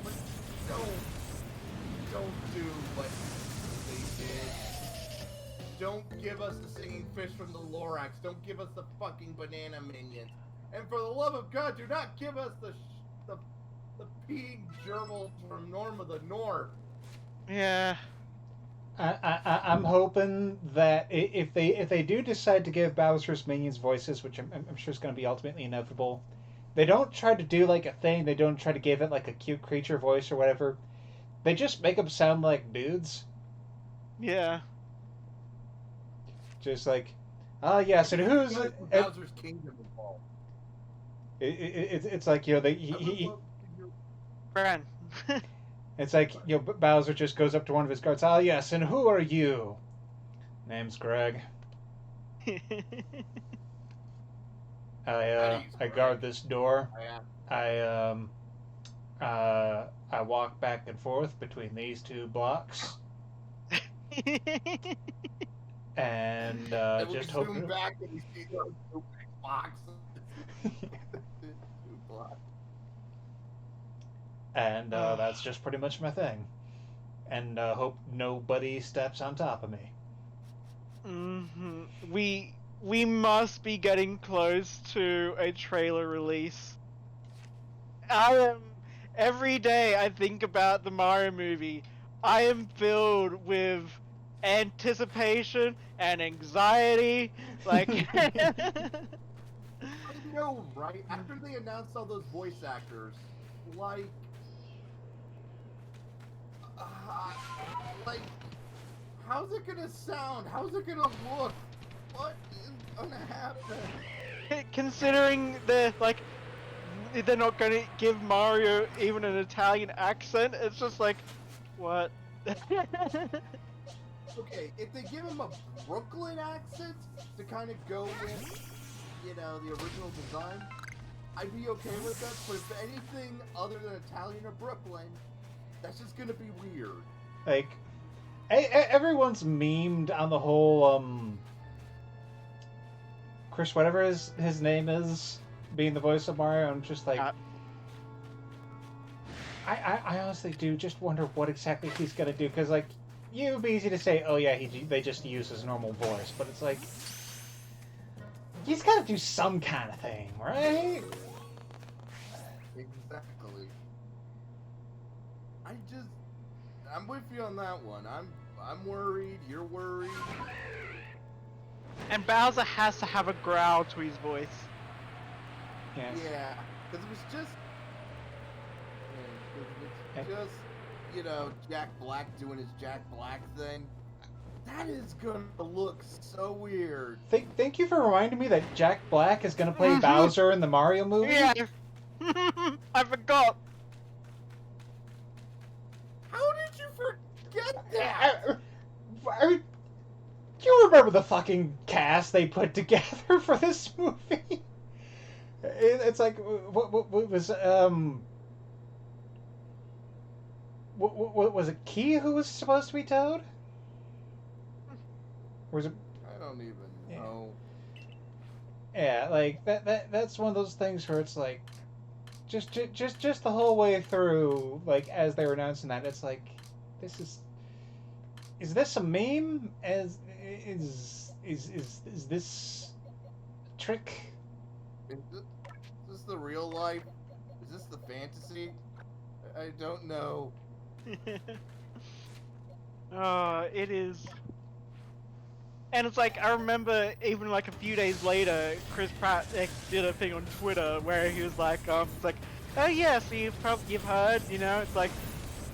but don't do what they did. Don't give us the singing fish from the Lorax. Don't give us the fucking banana minions. And for the love of God, do not give us the peeing gerbils from Norm of the North. Yeah. I'm hoping that if they do decide to give Bowser's minions voices, which I'm sure is going to be ultimately inevitable, they don't try to do like a thing. They don't try to give it like a cute creature voice or whatever. They just make them sound like dudes. Yeah. Just like, oh yes, and who's Bowser's Kingdom involved? It's like, you know, Bran. it's like, you know, Bowser just goes up to one of his guards. Ah yes, and who are you? Name's Greg. I guard this door. I walk back and forth between these two blocks. And just hope. Zoom back and you see those two boxes. And that's just pretty much my thing. And hope nobody steps on top of me. Mm-hmm. We must be getting close to a trailer release. Every day I think about the Mario movie, I am filled with anticipation and anxiety. Like, I know, right? After they announced all those voice actors, like, how's it gonna sound? How's it gonna look? What is gonna happen? considering they're not gonna give Mario even an Italian accent, it's just like, what? Okay, if they give him a Brooklyn accent to kind of go with, you know, the original design, I'd be okay with that. But if anything other than Italian or Brooklyn, that's just gonna be weird. Like, everyone's memed on the whole Chris, whatever his name is, being the voice of Mario. I'm just like, I honestly do just wonder what exactly he's gonna do, because like, it would be easy to say, oh yeah, they just use his normal voice, but it's like, he's got to do some kind of thing, right? Exactly. I'm with you on that one. I'm worried. You're worried. And Bowser has to have a growl to his voice. Yes. Yeah. Because it was just... Hey. It's just, you know, Jack Black doing his Jack Black thing. That is gonna look so weird. Thank you for reminding me that Jack Black is gonna play Mhm. Bowser in the Mario movie. Yeah. I forgot. How did you forget that? You remember the fucking cast they put together for this movie? It's like what was what was it? Key who was supposed to be Toad? Or was it? I don't even know. Yeah, like that's one of those things where it's like, just the whole way through, like as they were announcing that, it's like, this is this a meme? Is this a trick? Is this the real life? Is this the fantasy? I don't know. It is. And it's like, I remember even like a few days later, Chris Pratt did a thing on Twitter where he was like, it's like, oh yeah, so you've heard, you know, it's like,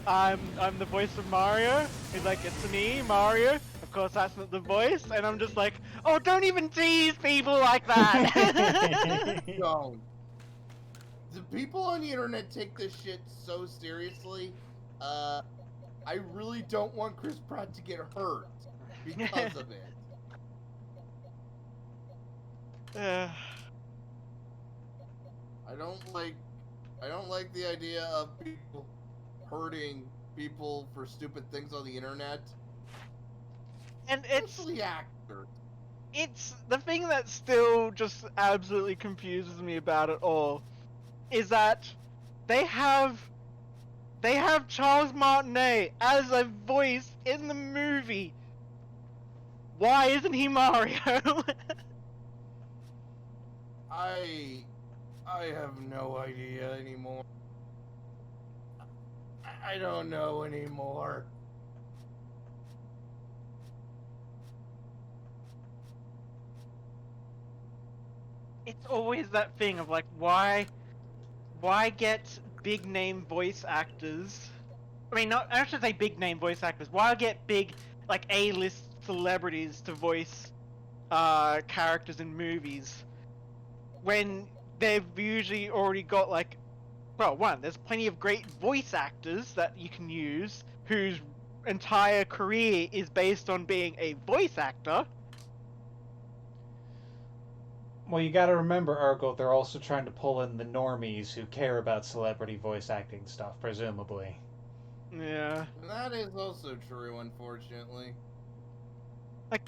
I'm the voice of Mario. He's like, it's me, Mario. Of course, that's not the voice. And I'm just like, oh, don't even tease people like that. Don't. The people on the internet take this shit so seriously. I really don't want Chris Pratt to get hurt because of it. I don't like the idea of people hurting people for stupid things on the internet. And it's Especially actors. it's the thing that still just absolutely confuses me about it all is that they have Charles Martinet as a voice in the movie. Why isn't he Mario? I have no idea anymore. I don't know anymore. It's always that thing of like, why get big name voice actors? I mean, I should say big name voice actors. Why get big, like, A-list celebrities to voice characters in movies when they've usually already got, like, well, one, there's plenty of great voice actors that you can use whose entire career is based on being a voice actor. Well, you got to remember, Urkel, they're also trying to pull in the normies who care about celebrity voice acting stuff, presumably. Yeah. That is also true, unfortunately. Like,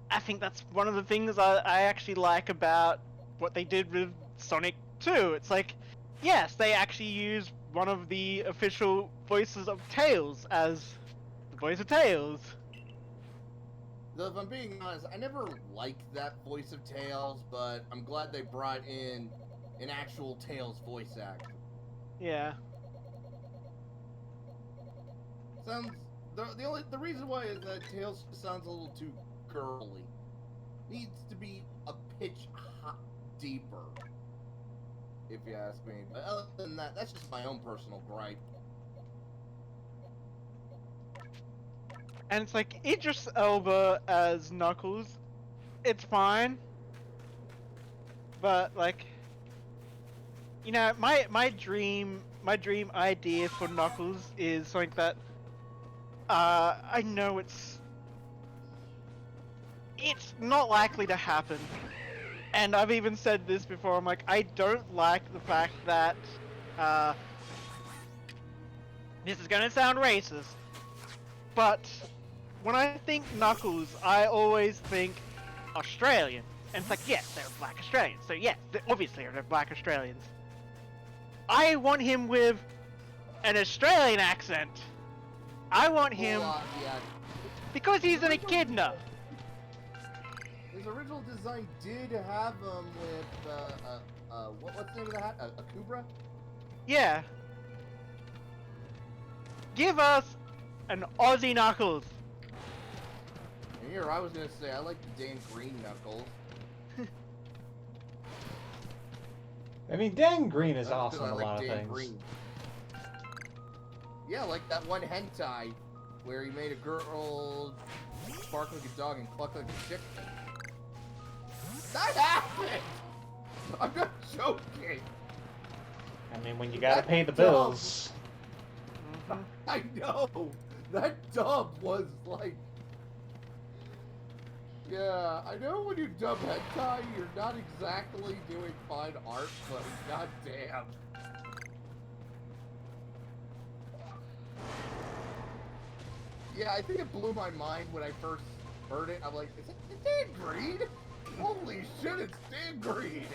I think that's one of the things I actually like about what they did with Sonic 2. It's like, yes, they actually use one of the official voices of Tails as the voice of Tails. Though, if I'm being honest, I never liked that voice of Tails, but I'm glad they brought in an actual Tails voice actor. Yeah. Sounds the reason why is that Tails just sounds a little too girly. Needs to be a pitch deeper, if you ask me. But other than that, that's just my own personal gripe. And it's like, Idris Elba as Knuckles, it's fine. But, like, you know, my dream idea for Knuckles is something that, I know it's not likely to happen. And I've even said this before, I'm like, I don't like the fact that, this is gonna sound racist, but when I think Knuckles, I always think Australian. And it's like, yes, they're black Australians. So yes, obviously they're black Australians. I want him with an Australian accent. I want him Yeah. because he's an echidna. His original design did have him with what's the name of the hat? A Kubra? Yeah. Give us an Aussie Knuckles. And here I was gonna say I like the Dan Green Knuckles. I mean, Dan Green is That's awesome because in I a lot like of Dan things. Green. Yeah, like that one hentai where he made a girl bark like a dog and cluck like a chicken. That happened! I'm not joking! I mean, when you gotta That pay the dub- bills. Mhm. I know! That dub was like... Yeah, I know when you dub hentai, you're not exactly doing fine art, but goddamn. Yeah, I think it blew my mind when I first heard it. I'm like, is it Dan Green? Holy shit, it's Dan Green!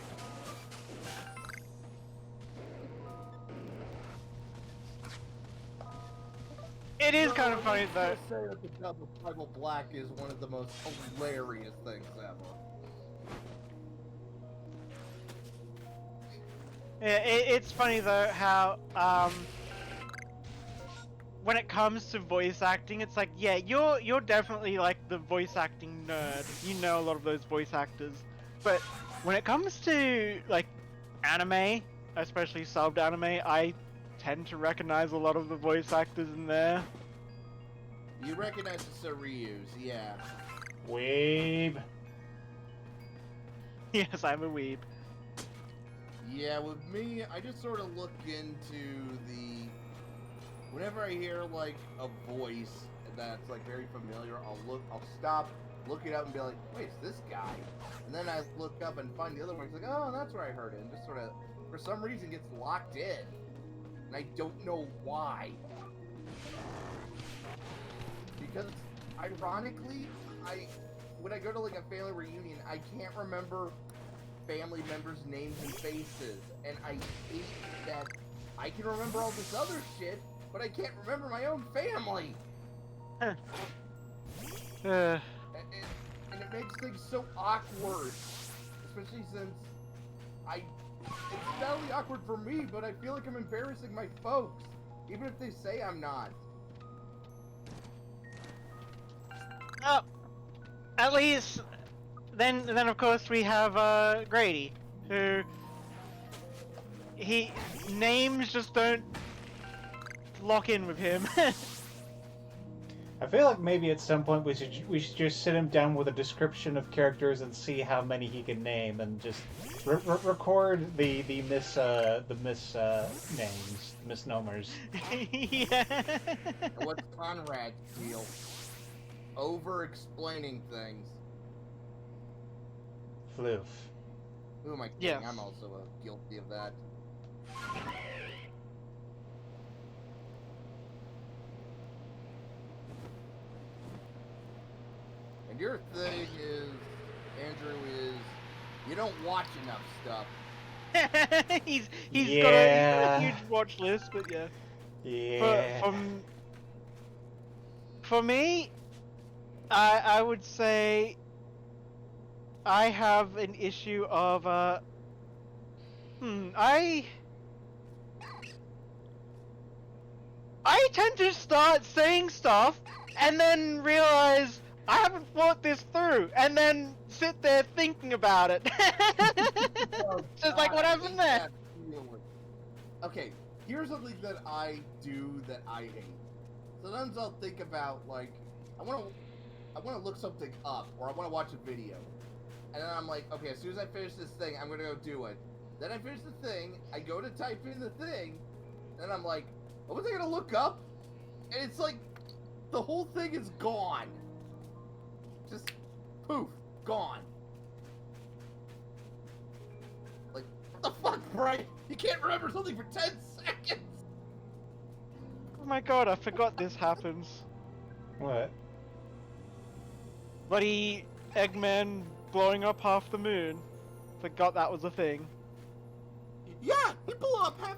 It is kind of I funny would though. still say that the dub of Primal Black is one of the most hilarious things ever. Yeah, it's funny though how when it comes to voice acting, it's like, yeah, you're definitely like the voice acting nerd. You know a lot of those voice actors. But when it comes to like anime, especially subbed anime, I tend to recognize a lot of the voice actors in there. You recognize the Saryus, yeah. Weeb. Yes, I'm a weeb. Yeah, with me, I just sort of look into the... Whenever I hear, like, a voice that's, like, very familiar, I'll stop, look it up, and be like, wait, it's this guy. And then I look up and find the other one, it's like, oh, that's where I heard it. And just sort of, for some reason, gets locked in. And I don't know why. Because, ironically, when I go to, like, a family reunion, I can't remember family members' names and faces. And I hate that I can remember all this other shit, but I can't remember my own family. Uh, And it makes things so awkward. Especially since it's not only awkward for me, but I feel like I'm embarrassing my folks. Even if they say I'm not. oh, at least then of course we have Grady, who names just don't lock in with him. I feel like maybe at some point we should just sit him down with a description of characters and see how many he can name, and just record the names, misnomers. Yeah. And what's Conrad's deal? Over-explaining things. Floof. Who am I kidding? Yes. I'm also guilty of that. And your thing is, Andrew, is you don't watch enough stuff. he's Yeah. got a huge watch list, but yeah. Yeah. For me, I would say I have an issue of I tend to start saying stuff and then realize I haven't thought this through, and then sit there thinking about it. Just like what I happened hate there. that feeling. Okay, here's something that I do that I hate. Sometimes I'll think about, like, I want to look something up, or I want to watch a video. And then I'm like, okay, as soon as I finish this thing, I'm going to go do it. Then I finish the thing, I go to type in the thing, and I'm like, what was I going to look up? And it's like, the whole thing is gone. Just, poof, gone. Like, what the fuck, Brian? You can't remember something for 10 seconds! Oh my god, I forgot this happens. What? Bloody Eggman blowing up half the moon. Forgot that was a thing. Yeah, he blew up half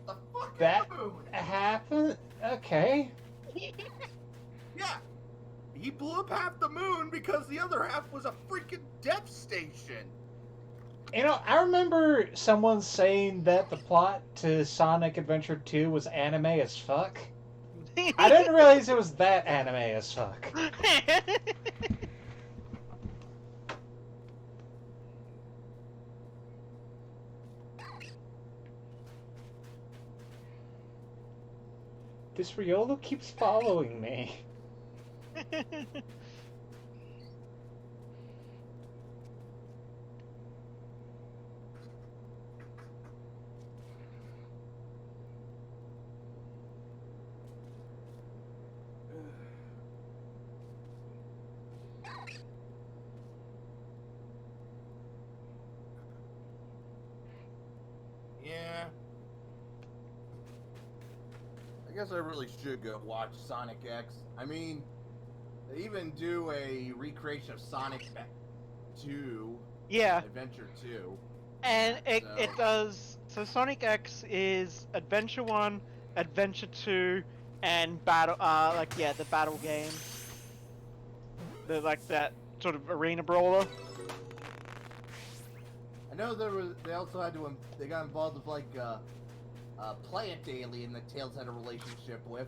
the fucking That moon! happened? Okay. Yeah, he blew up half the moon because the other half was a freaking death station. You know, I remember someone saying that the plot to Sonic Adventure 2 was anime as fuck. I didn't realize it was that anime as fuck. This Riolo keeps following me. Yeah. I guess I really should go watch Sonic X. I mean, they even do a recreation of Sonic 2. Yeah, Adventure 2. and it So- does. So Sonic X is Adventure 1, Adventure 2, and battle. The battle game. The like that sort of arena brawler. I know they also had to they got involved with like a plant alien that Tails had a relationship with.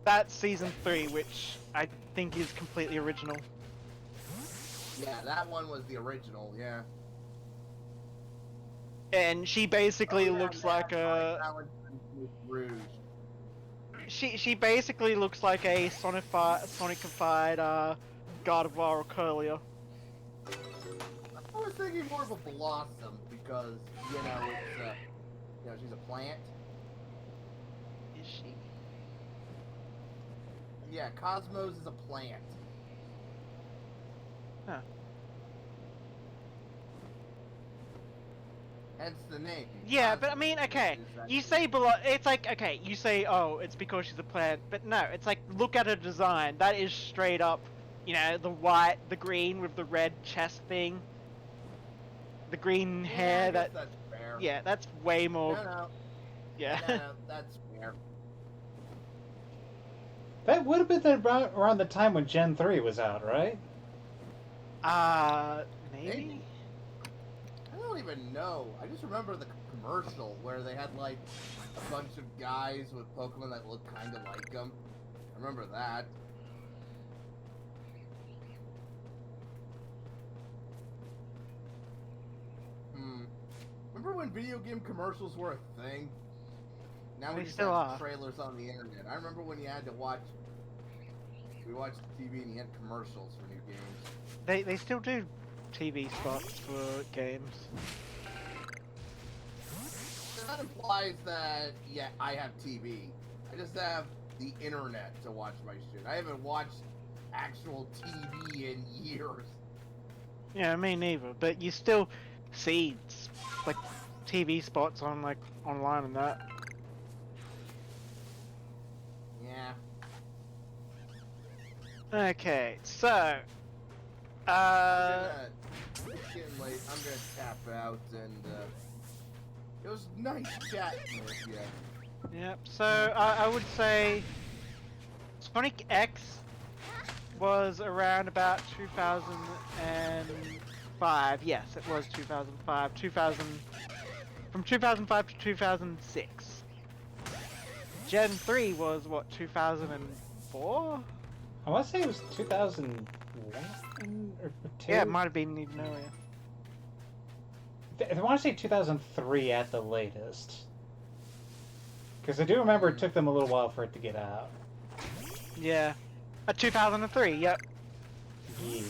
That's season 3, which I think is completely original. Yeah, that one was the original. Yeah. And she basically Oh, yeah, looks man, like a. Valentine's with Rouge. She basically looks like a Sonicified Gardevoir or Curlier. I was thinking more of a Blossom because it's she's a plant. Is she? Yeah, Cosmos is a plant. Huh. Hence the name. Yeah, but I Cosmos mean, okay, is that- you say below. It's like, okay, you say, oh, it's because she's a plant, but no, it's like, look at her design. That is straight up, the white, the green with the red chest thing, the green Yeah, I hair. guess that's fair. Yeah, that's way more. No, Yeah. no, that's fair. That would have been around the time when Gen 3 was out, right? Maybe. I don't even know. I just remember the commercial where they had like a bunch of guys with Pokemon that looked kind of like them. I remember that. Remember when video game commercials were a thing? Now we They just still have are. trailers on the internet. I remember when you had to watch. We watched TV and you had commercials for new games. They still do TV spots for games. That implies that, yeah, I have TV. I just have the internet to watch my shit. I haven't watched actual TV in years. Yeah, me neither. But you still see like TV spots on like online and that. Yeah. Okay, so It's getting late. I'm gonna tap out, and it was nice chatting with you. yep. So I would say Sonic X was around about 2005. Yes, it was 2005. From 2005 to 2006. Gen 3 was what, 2004? I want to say it was 2001 or 2. Yeah, it might have been even earlier. I want to say 2003 at the latest. Because I do remember it took them a little while for it to get out. Yeah. 2003, yep. Yeah.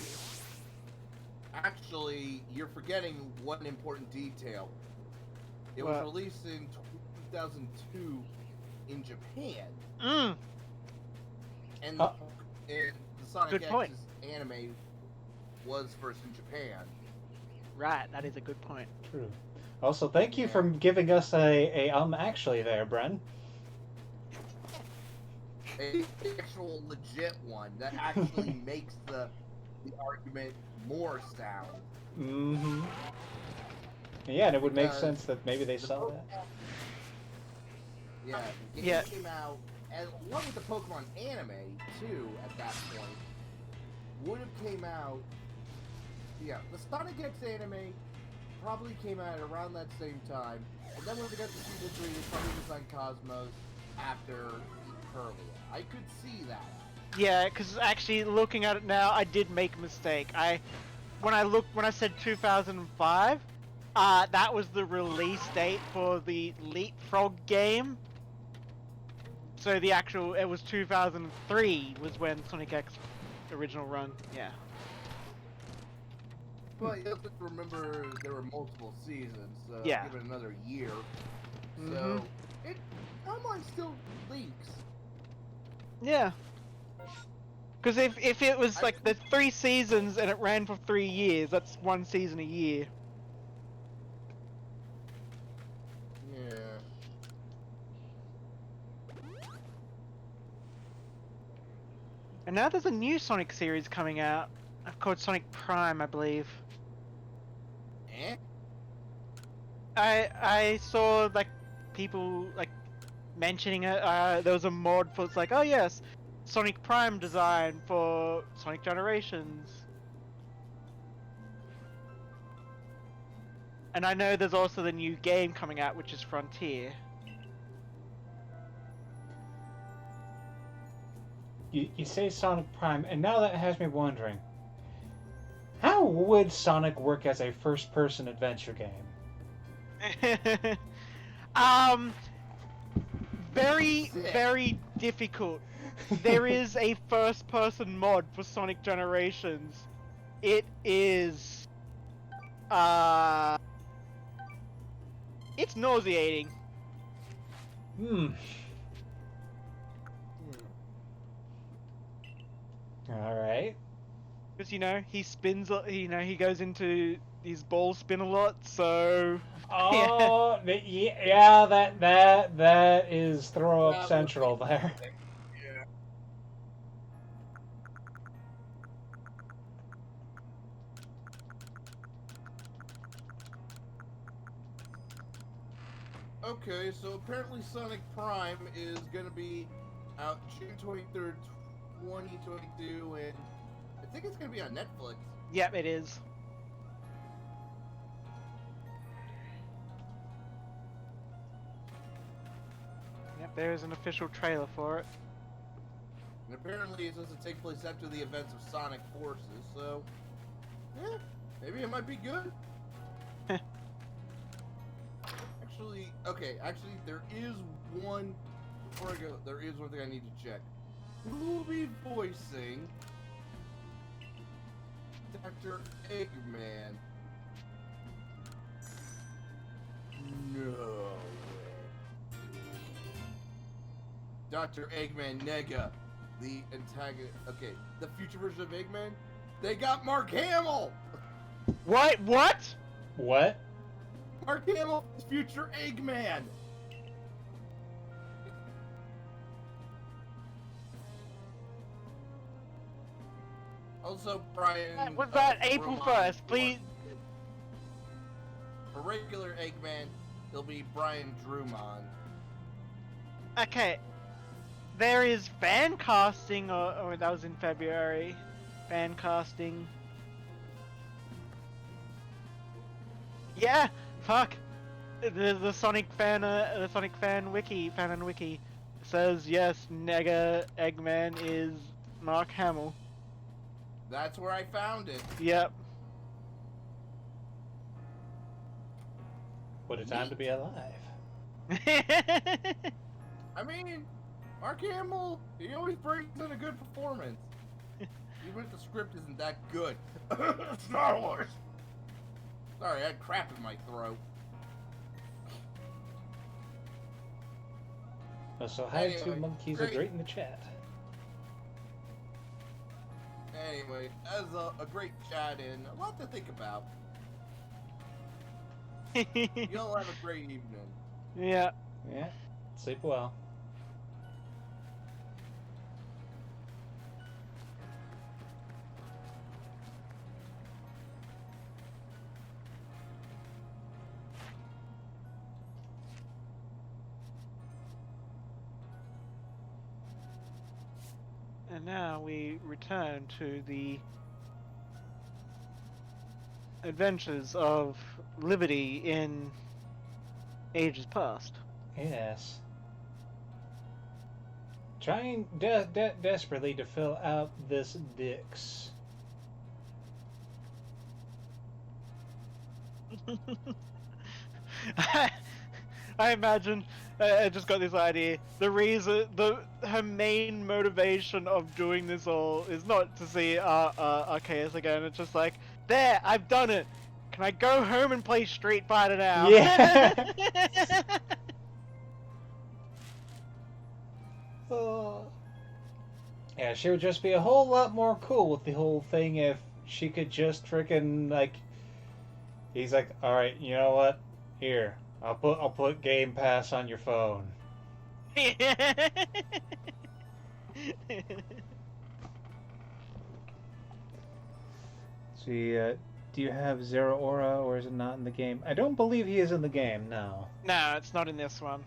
Actually, you're forgetting one important detail. It What? was released in 2002 in Japan, Mm. and Oh. the Sonic Good point. X's anime was first in Japan. Right, that is a good point. True. Also, thank you for giving us a actually there, Bren. A actual legit one that actually makes the argument more sound. Mm-hmm. Yeah, and it would make Because sense that maybe they the saw Pokemon- that. Yeah, the game Yeah. came out, and along with the Pokemon anime too. At that point, would have came out. Yeah, the Sonic X anime probably came out around that same time, and then when we got to season 3, they probably designed Cosmos after Curlia. I could see that. Yeah, because actually looking at it now, I did make a mistake. When I said 2005, that was the release date for the Leapfrog game. So the actual, it was 2003 was when Sonic X original run. Yeah. But you have to remember there were multiple seasons, so Yeah. give it another year. Mhm. So it timeline still leaks. Yeah. Because if it was like the 3 seasons and it ran for 3 years, that's 1 season a year. Yeah. And now there's a new Sonic series coming out, called Sonic Prime, I believe. Eh? I saw like people like mentioning it. There was a mod for it's like, oh yes, Sonic Prime design for Sonic Generations. And I know there's also the new game coming out, which is Frontier. You say Sonic Prime, and now that has me wondering, how would Sonic work as a first-person adventure game? Very, very difficult. There is a first-person mod for Sonic Generations. It is, it's nauseating. All right. Because, you know, he spins, you know, he goes into his ball spin a lot, so... Oh, yeah, that is throw up That central there. Yeah. Okay, so apparently Sonic Prime is gonna be out June 23rd, 2022, and I think it's gonna be on Netflix. Yep, it is. Yep, there is an official trailer for it. And apparently it's supposed to take place after the events of Sonic Forces, so yeah, maybe it might be good. Actually, there is one, before I go, there is one thing I need to check. Who will be voicing Dr. Eggman? No way. Dr. Eggman Nega, the antagonist. Okay, the future version of Eggman, they got Mark Hamill! What? What? What? Mark Hamill is future Eggman! Also, Brian... Was that April Drummond 1st? Please... For regular Eggman, it'll be Brian Drummond. Okay. There is fan casting, or that was in February. Fan casting. Yeah, fuck. The Sonic fan, wiki, fan and wiki says yes. Nega Eggman is Mark Hamill. That's where I found it. Yep. What a time to be alive. I mean, Mark Hamill, he always brings in a good performance. Even if the script isn't that good. Star Wars! Sorry, I had crap in my throat. So hi to Anyway, monkeys great. are great in the chat. Anyway, as a great chat and a lot to think about. You'll have a great evening. Yeah. Yeah. Sleep well. And now we return to the adventures of Liberty in ages past. Yes. Trying desperately to fill out this Dix. I imagine I just got this idea. Her main motivation of doing this all is not to see Arceus again. It's just like, there, I've done it. Can I go home and play Street Fighter now? Yeah. Oh. Yeah, she would just be a whole lot more cool with the whole thing if she could just frickin' like. He's like, all right, you know what? Here, I'll put Game Pass on your phone. See, do you have Zero Aura, or is it not in the game? I don't believe he is in the game. No. No, it's not in this one.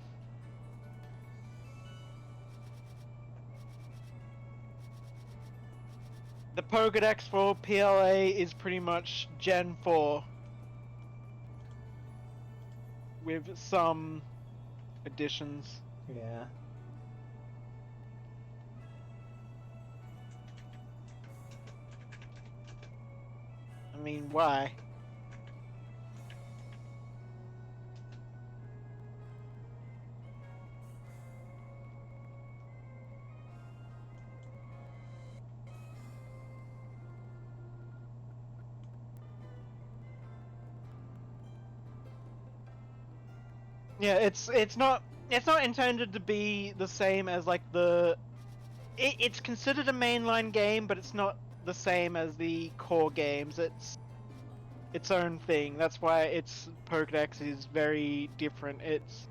The Pokédex for PLA is pretty much Gen 4. With some additions. Yeah. I mean, why? Yeah, it's not intended to be the same as like it's considered a mainline game, but it's not the same as the core games. It's its own thing. That's why its Pokédex is very different. It's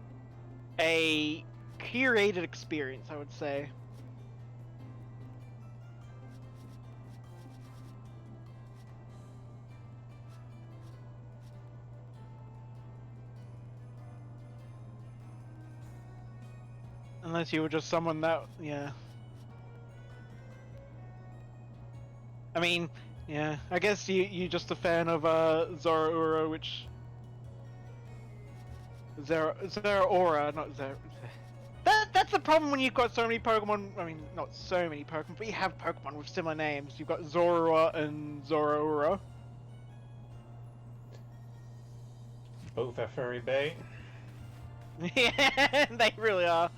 a curated experience, I would say. Unless you were just someone that, yeah. I mean, yeah, I guess you just a fan of Zoroark, which Zoroark, not Zoro. That's the problem when you've got so many Pokemon. I mean, not so many Pokemon, but you have Pokemon with similar names. You've got Zoroark and Zoroark. Both are furry bait. Yeah, they really are.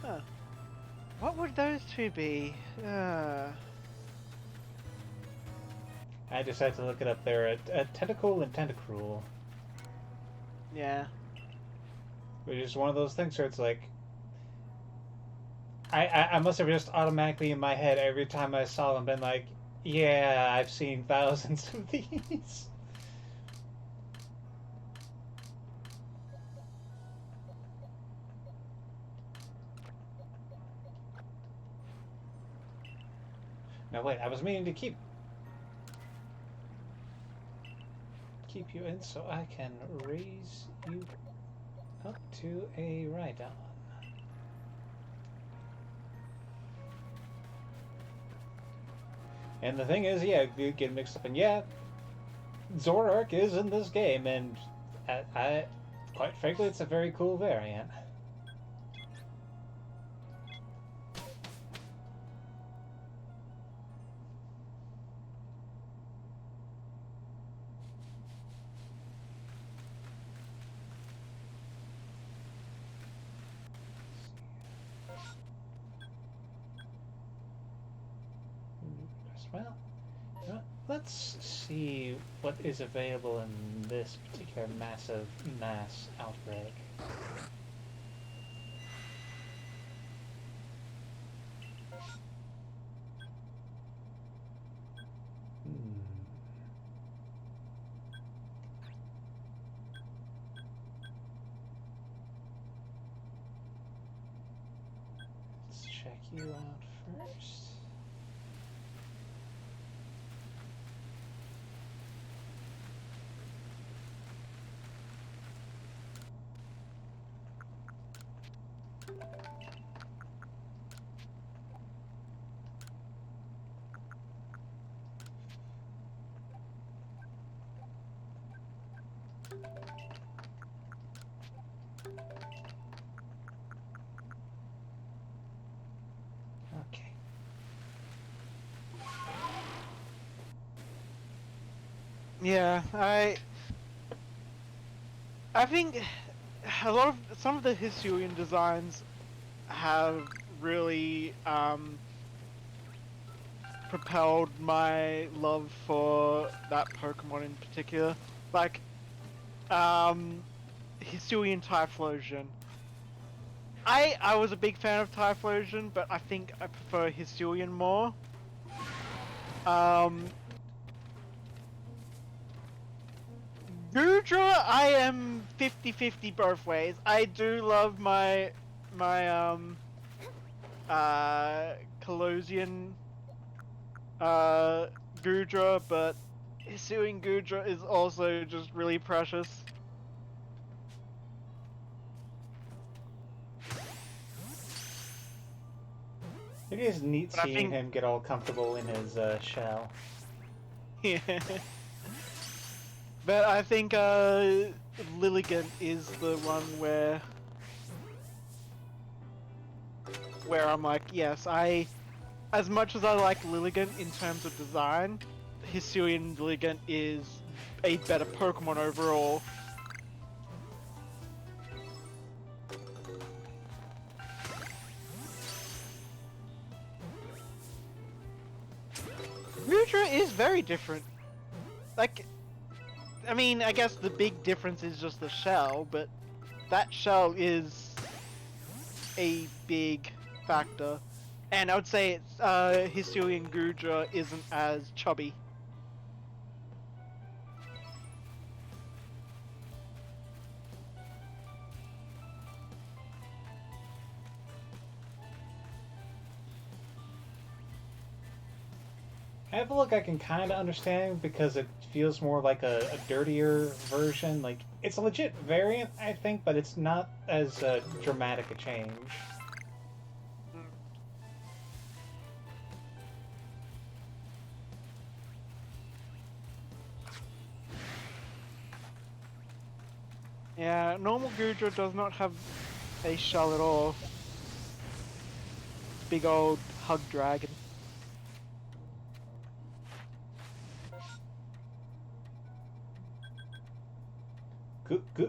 Huh. What would those two be? I just had to look it up there. A Tentacle and Tentacruel. Yeah. Which is one of those things where it's like... I must have just automatically in my head every time I saw them been like, yeah, I've seen thousands of these. Now wait, I was meaning to keep you in so I can raise you up to a Rhydon. And the thing is, yeah, you get mixed up, and yeah, Zoroark is in this game, and I quite frankly, it's a very cool variant. Well, let's see what is available in this particular massive mass outbreak. Let's check you out first. Okay. Yeah, I think some of the Hisuian designs have really propelled my love for that Pokemon in particular. Like, Hisuian Typhlosion. I was a big fan of Typhlosion, but I think I prefer Hisuian more. Goodra, I am 50-50 both ways. I do love my Colosian Goodra, but Hisuian Goodra is also just really precious. It is neat But I seeing think- him get all comfortable in his shell. Yeah. But I think Lilligant is the one where I'm like, yes, as much as I like Lilligant in terms of design, Hisuian Lilligant is a better Pokemon overall. Mudra is very different. Like, I mean, I guess the big difference is just the shell, but that shell is a big factor. And I would say it's, Hisuian Goodra isn't as chubby. I have a look I can kind of understand because it feels more like a dirtier version. Like, it's a legit variant, I think, but it's not as dramatic a change. Yeah, normal Goodra does not have a shell at all. Big old hug dragon.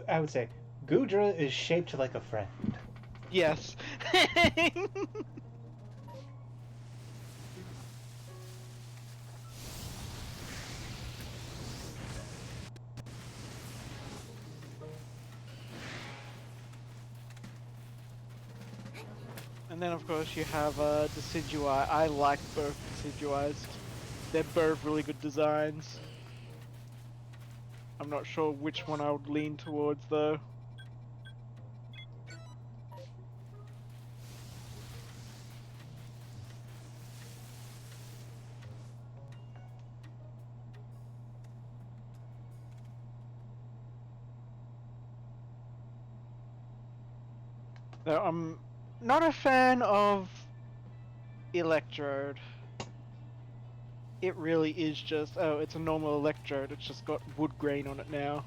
I would say Gudra is shaped like a friend. Yes. And then of course you have Decidueye. I like both Decidueyes. They're both really good designs. I'm not sure which one I would lean towards though. Though I'm not a fan of Electrode. It really is just, oh, it's a normal Electrode, it's just got wood grain on it now.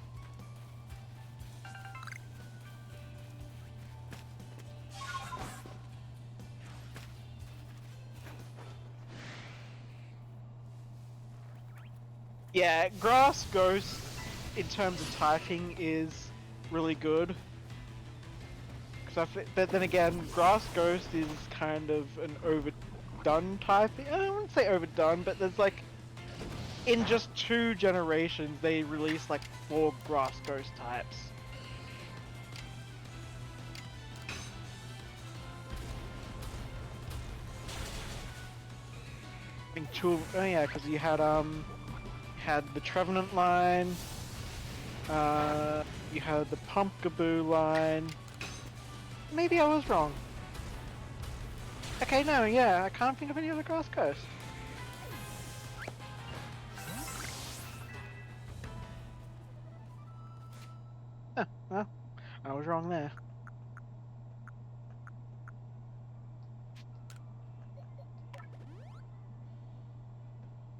Yeah, Grass Ghost, in terms of typing, is really good. But then again, Grass Ghost is kind of an overdone typing. I wouldn't say overdone, but there's like, in just 2 generations, they released like 4 Grass Ghost types. I think 2. Oh yeah, because you had the Trevenant line. You had the Pumpkaboo line. Maybe I was wrong. Okay, no, yeah, I can't think of any other Grass Ghost. Huh, well, I was wrong there.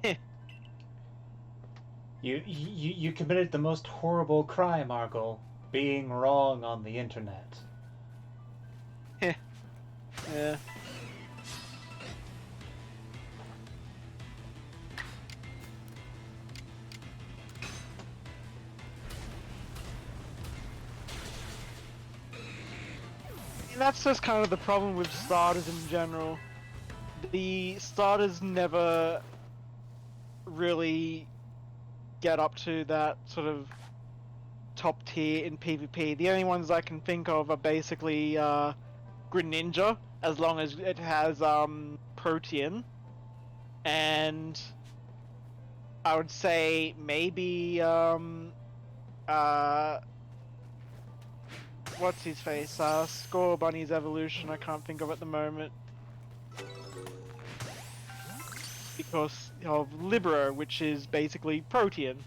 Heh. You committed the most horrible crime, Argyle, being wrong on the internet. Heh. Yeah. that's just kind of the problem with starters in general. The starters never really get up to that sort of top tier in PvP. The only ones I can think of are basically Greninja, as long as it has Protean, and I would say maybe what's his face? Score Bunny's evolution. I can't think of at the moment because of Libero, which is basically Protean.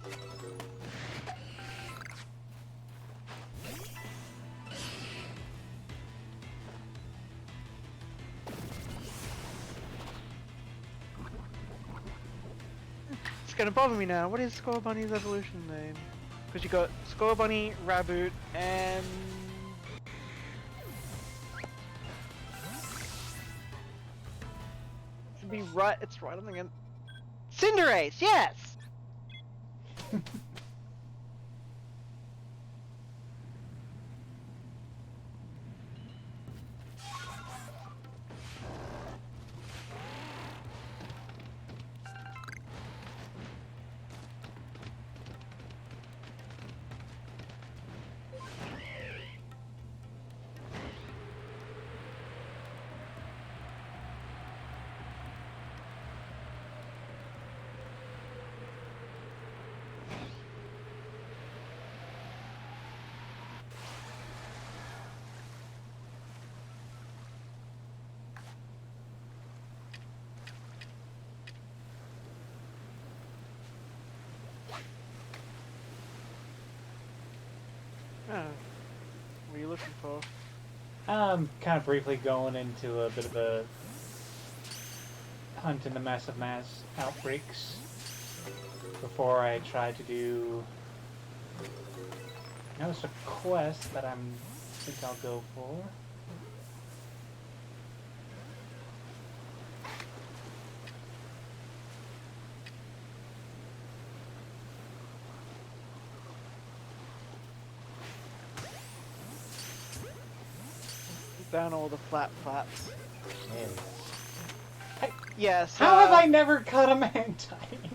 It's gonna bother me now. What is Score Bunny's evolution name? Because you got Score Bunny, Raboot, and it should be right. It's right on the end. Cinderace, yes. Oh, what are you looking for? I'm kind of briefly going into a bit of a hunt in the massive mass outbreaks before I try to do. Now it's a quest that think I'll go for. Down all the flaps. Hey, Yes. how have I never caught a Mantine?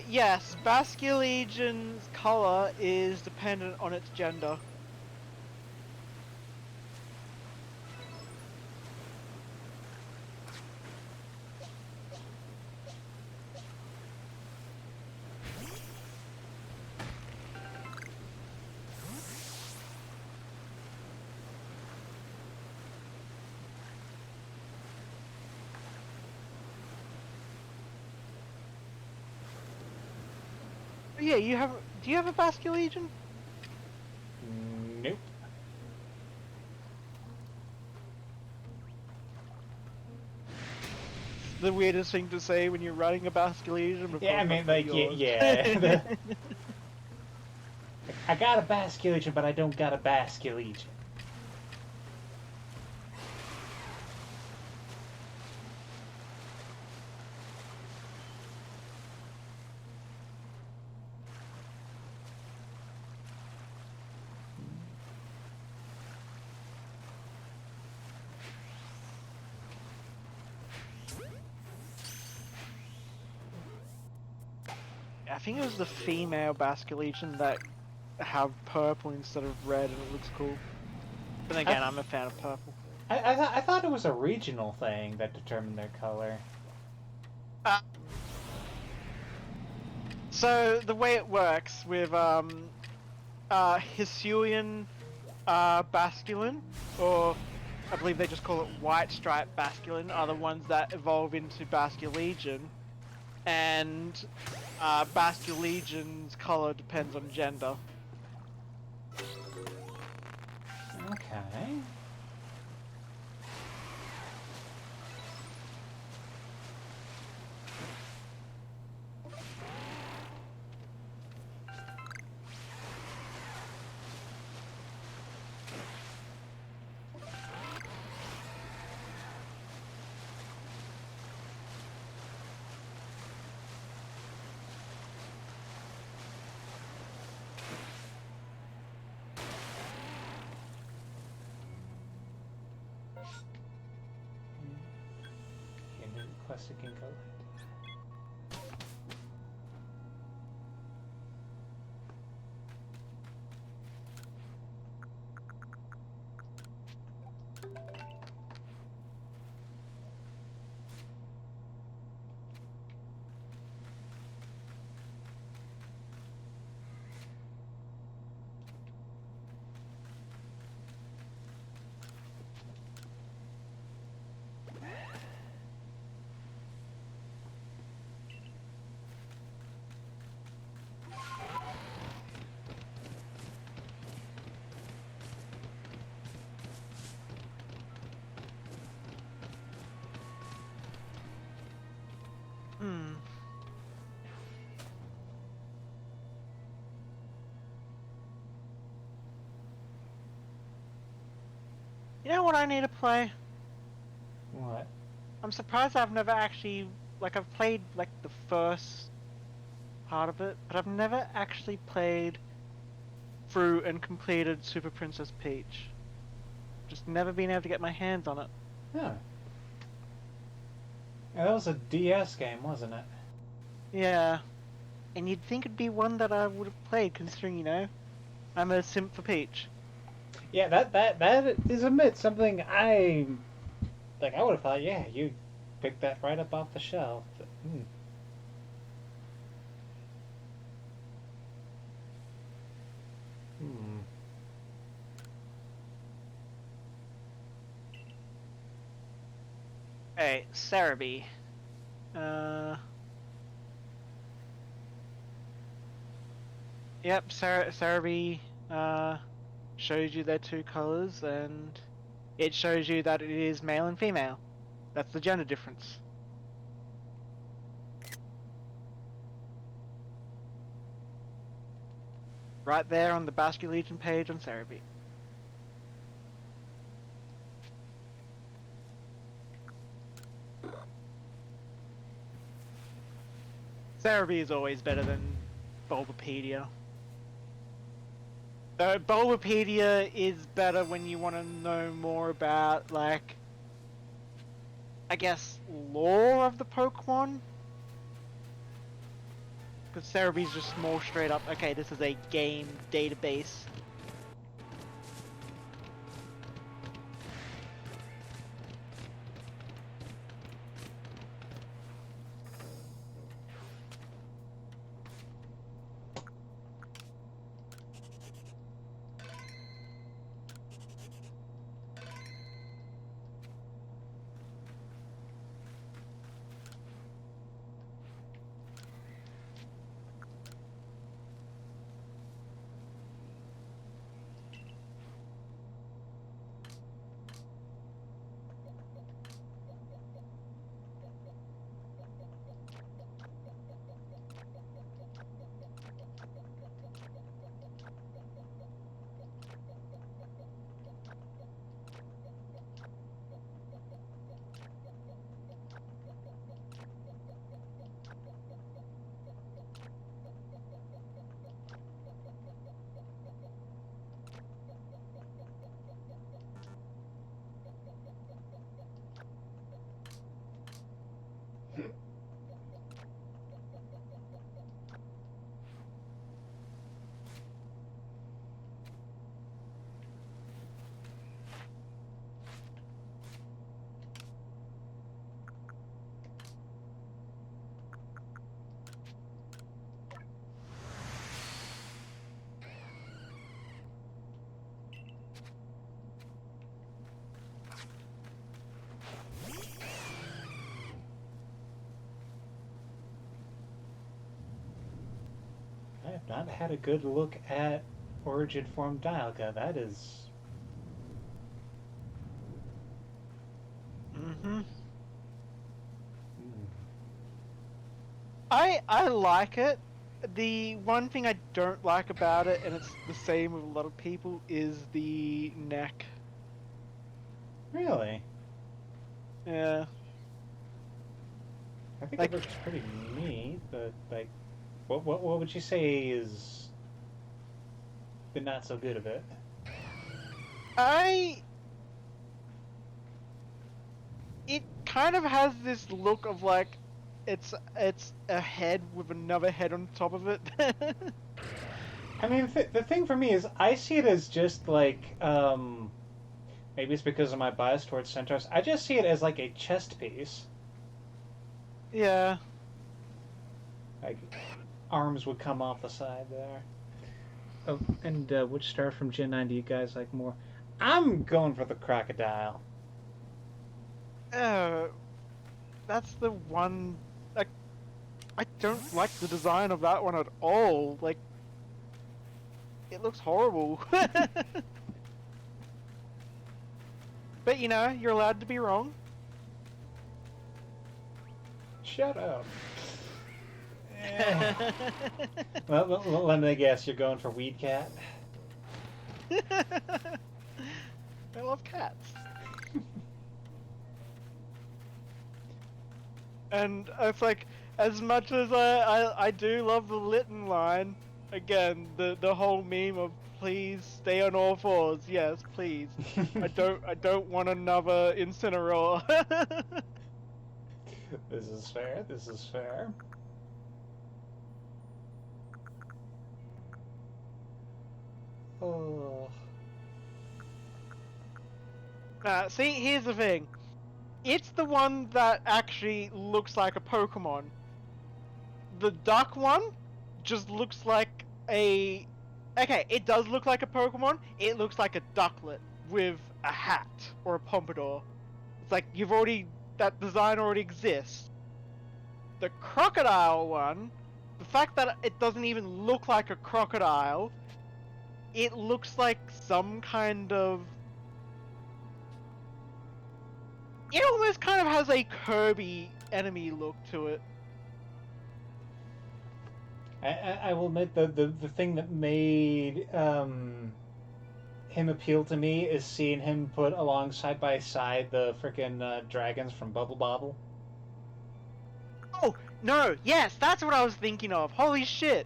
Yes, Basculegion's color is dependent on its gender. Yeah, you have. Do you have a Basculegion? Nope. The weirdest thing to say when you're running a Basculegion. Yeah, I mean, like, yeah. I got a Basculegion, but I don't got a Basculegion. I think it was the female Basculegion that have purple instead of red, and it looks cool. But then again, I'm a fan of purple. I thought it was a regional thing that determined their color. So the way it works with Hisuian Basculin, or I believe they just call it White Stripe Basculin, are the ones that evolve into Basculegion, and Basculegion's color depends on gender. Okay. quest you can collect. Hmm. You know what I need to play? What? I'm surprised I've never actually, like, I've played, like, the first part of it, but I've never actually played through and completed Super Princess Peach. Just never been able to get my hands on it. Huh. Yeah, that was a DS game, wasn't it? Yeah. And you'd think it'd be one that I would have played, considering, you know, I'm a simp for Peach. Yeah, that is admit something I like. I would have thought, yeah, you picked that right up off the shelf. But, Hmm. Hey, Cerebi. Uh... Yep, Cerebi, shows you their two colors, and it shows you that it is male and female. That's the gender difference. Right there on the Basque Legion page on Cerebi. Cerebi is always better than Bulbapedia. Bulbapedia is better when you want to know more about, like, I guess, lore of the Pokemon. Because Cerebi's just more straight up, okay, this is a game database. I have not had a good look at Origin Form Dialga. That is. Mm-hmm. Hmm. I like it. The one thing I don't like about it, and it's the same with a lot of people, is the neck. Really? Yeah. I think it Like, looks pretty neat, but like, what would you say is the not so good of it? I... It kind of has this look of like, it's a head with another head on top of it. I mean, the thing for me is, I see it as just like, maybe it's because of my bias towards centaurs. I just see it as like a chest piece. Yeah. Like, arms would come off the side there. Oh, and which star from Gen 9 do you guys like more? I'm going for the crocodile. That's the one. Like, I don't like the design of that one at all. Like, it looks horrible. But you know, you're allowed to be wrong. Shut up. Well, let me guess, you're going for Weed Cat? I love cats. And it's like, as much as I do love the Litten line, again, the whole meme of please stay on all fours, yes, please. I don't want another Incineroar. This is fair, this is fair. Oh. See, here's the thing. It's the one that actually looks like a Pokemon. The duck one just looks like a... Okay, it does look like a Pokemon. It looks like a ducklet with a hat or a pompadour. It's like you've already... That design already exists. The crocodile one, the fact that it doesn't even look like a crocodile, it looks like some kind of... It almost kind of has a Kirby enemy look to it. I will admit the thing that made him appeal to me is seeing him put along side by side the frickin' dragons from Bubble Bobble. Oh, no, yes, that's what I was thinking of. Holy shit.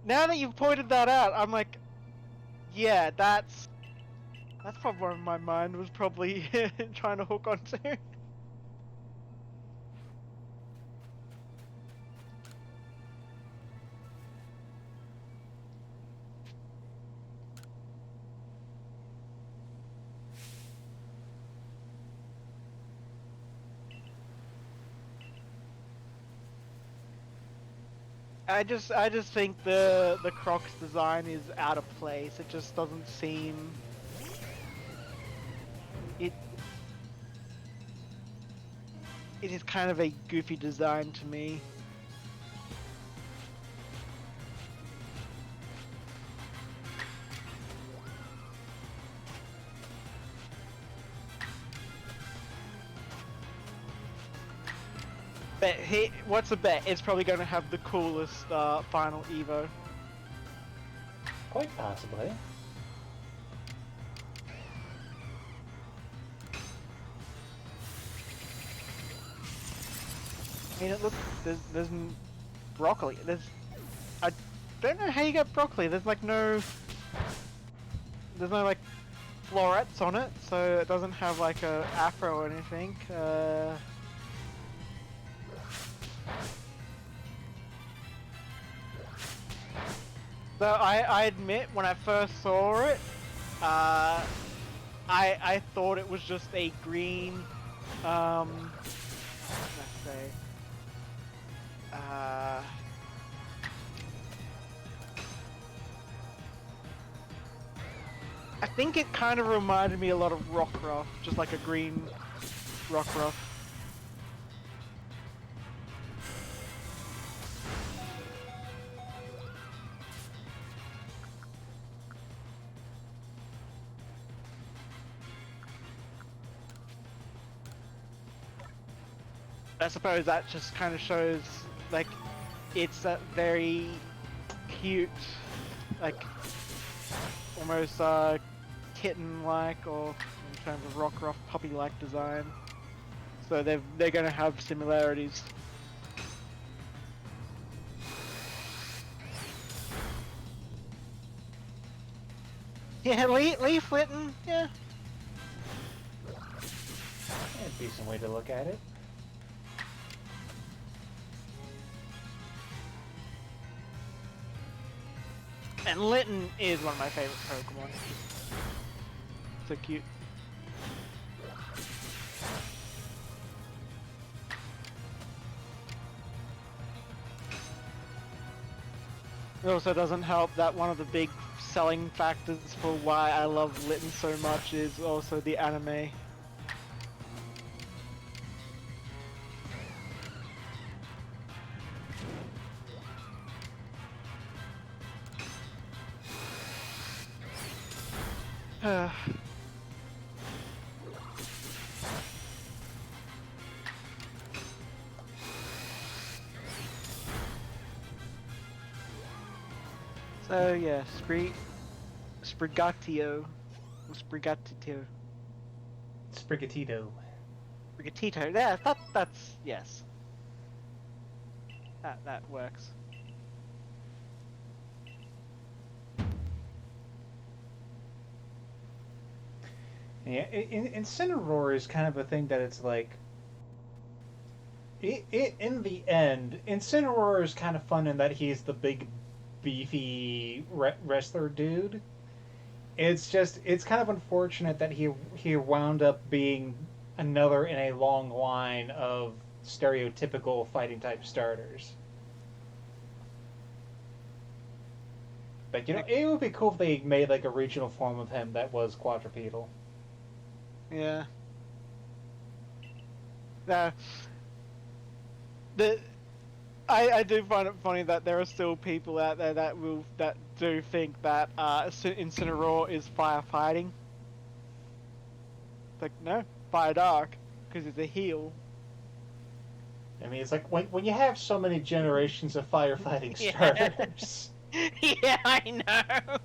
Now that you've pointed that out, I'm like, yeah, that's probably where my mind was probably trying to hook onto. I just think the Croc's design is out of place. It just doesn't seem... It is kind of a goofy design to me. Bet what's a bet? It's probably going to have the coolest final Evo. Quite possibly. I mean, it looks there's broccoli. I don't know how you get broccoli. There's like no like florets on it, so it doesn't have like a afro or anything. So I admit, when I first saw it, I thought it was just a green, what can I say? I think it kind of reminded me a lot of Rockruff, just like a green Rockruff. I suppose that just kind of shows, like, it's a very cute, like, almost kitten-like, or in terms of Rockruff, puppy-like design. So they're going to have similarities. Yeah, Leaf Litten, yeah. decent way to look at it. And Litten is one of my favorite Pokemon. So cute. It also doesn't help that one of the big selling factors for why I love Litten so much is also the anime. So yeah, Sprigatito. Sprigatito. Sprigatito. Sprigatito. Yeah, that's yes. That works. Yeah, Incineroar is kind of a thing that it's like. In the end, Incineroar is kind of fun in that he's the big, beefy wrestler dude. It's kind of unfortunate that he wound up being another in a long line of stereotypical fighting type starters. But you know, it would be cool if they made like a regional form of him that was quadrupedal. Yeah. I do find it funny that there are still people out there that do think that Incineroar is firefighting. Like no, Fire Dark, because it's a heal. I mean, it's like when you have so many generations of firefighting starters. Yeah, I know.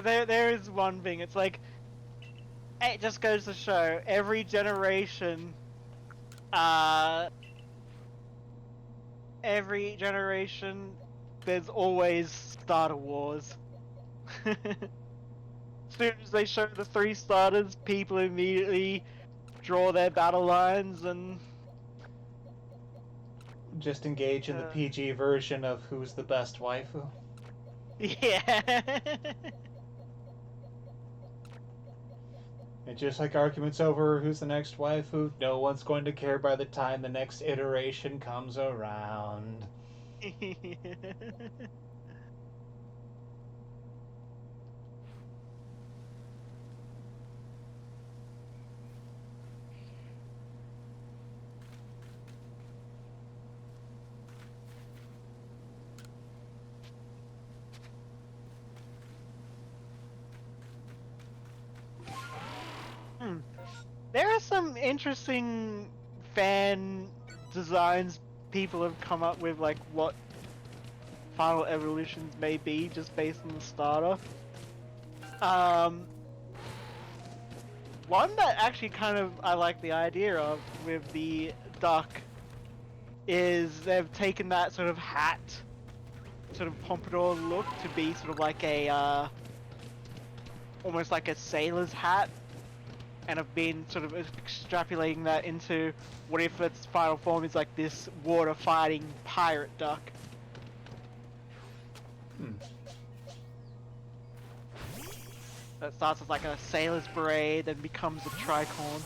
There is one thing. It's like it just goes to show every generation, there's always starter wars. As soon as they show the 3 starters, people immediately draw their battle lines and Just engage in the PG version of who's the best waifu. yeah. And just like arguments over who's the next waifu, no one's going to care by the time the next iteration comes around. There are some interesting fan designs people have come up with, like what final evolutions may be just based on the starter. One that actually kind of I like the idea of with the duck is they've taken that sort of hat, sort of pompadour look to be sort of like a almost like a sailor's hat, and have been sort of extrapolating that into what if its final form is like this water fighting pirate duck. That starts as like a sailor's beret, then becomes a tricorn.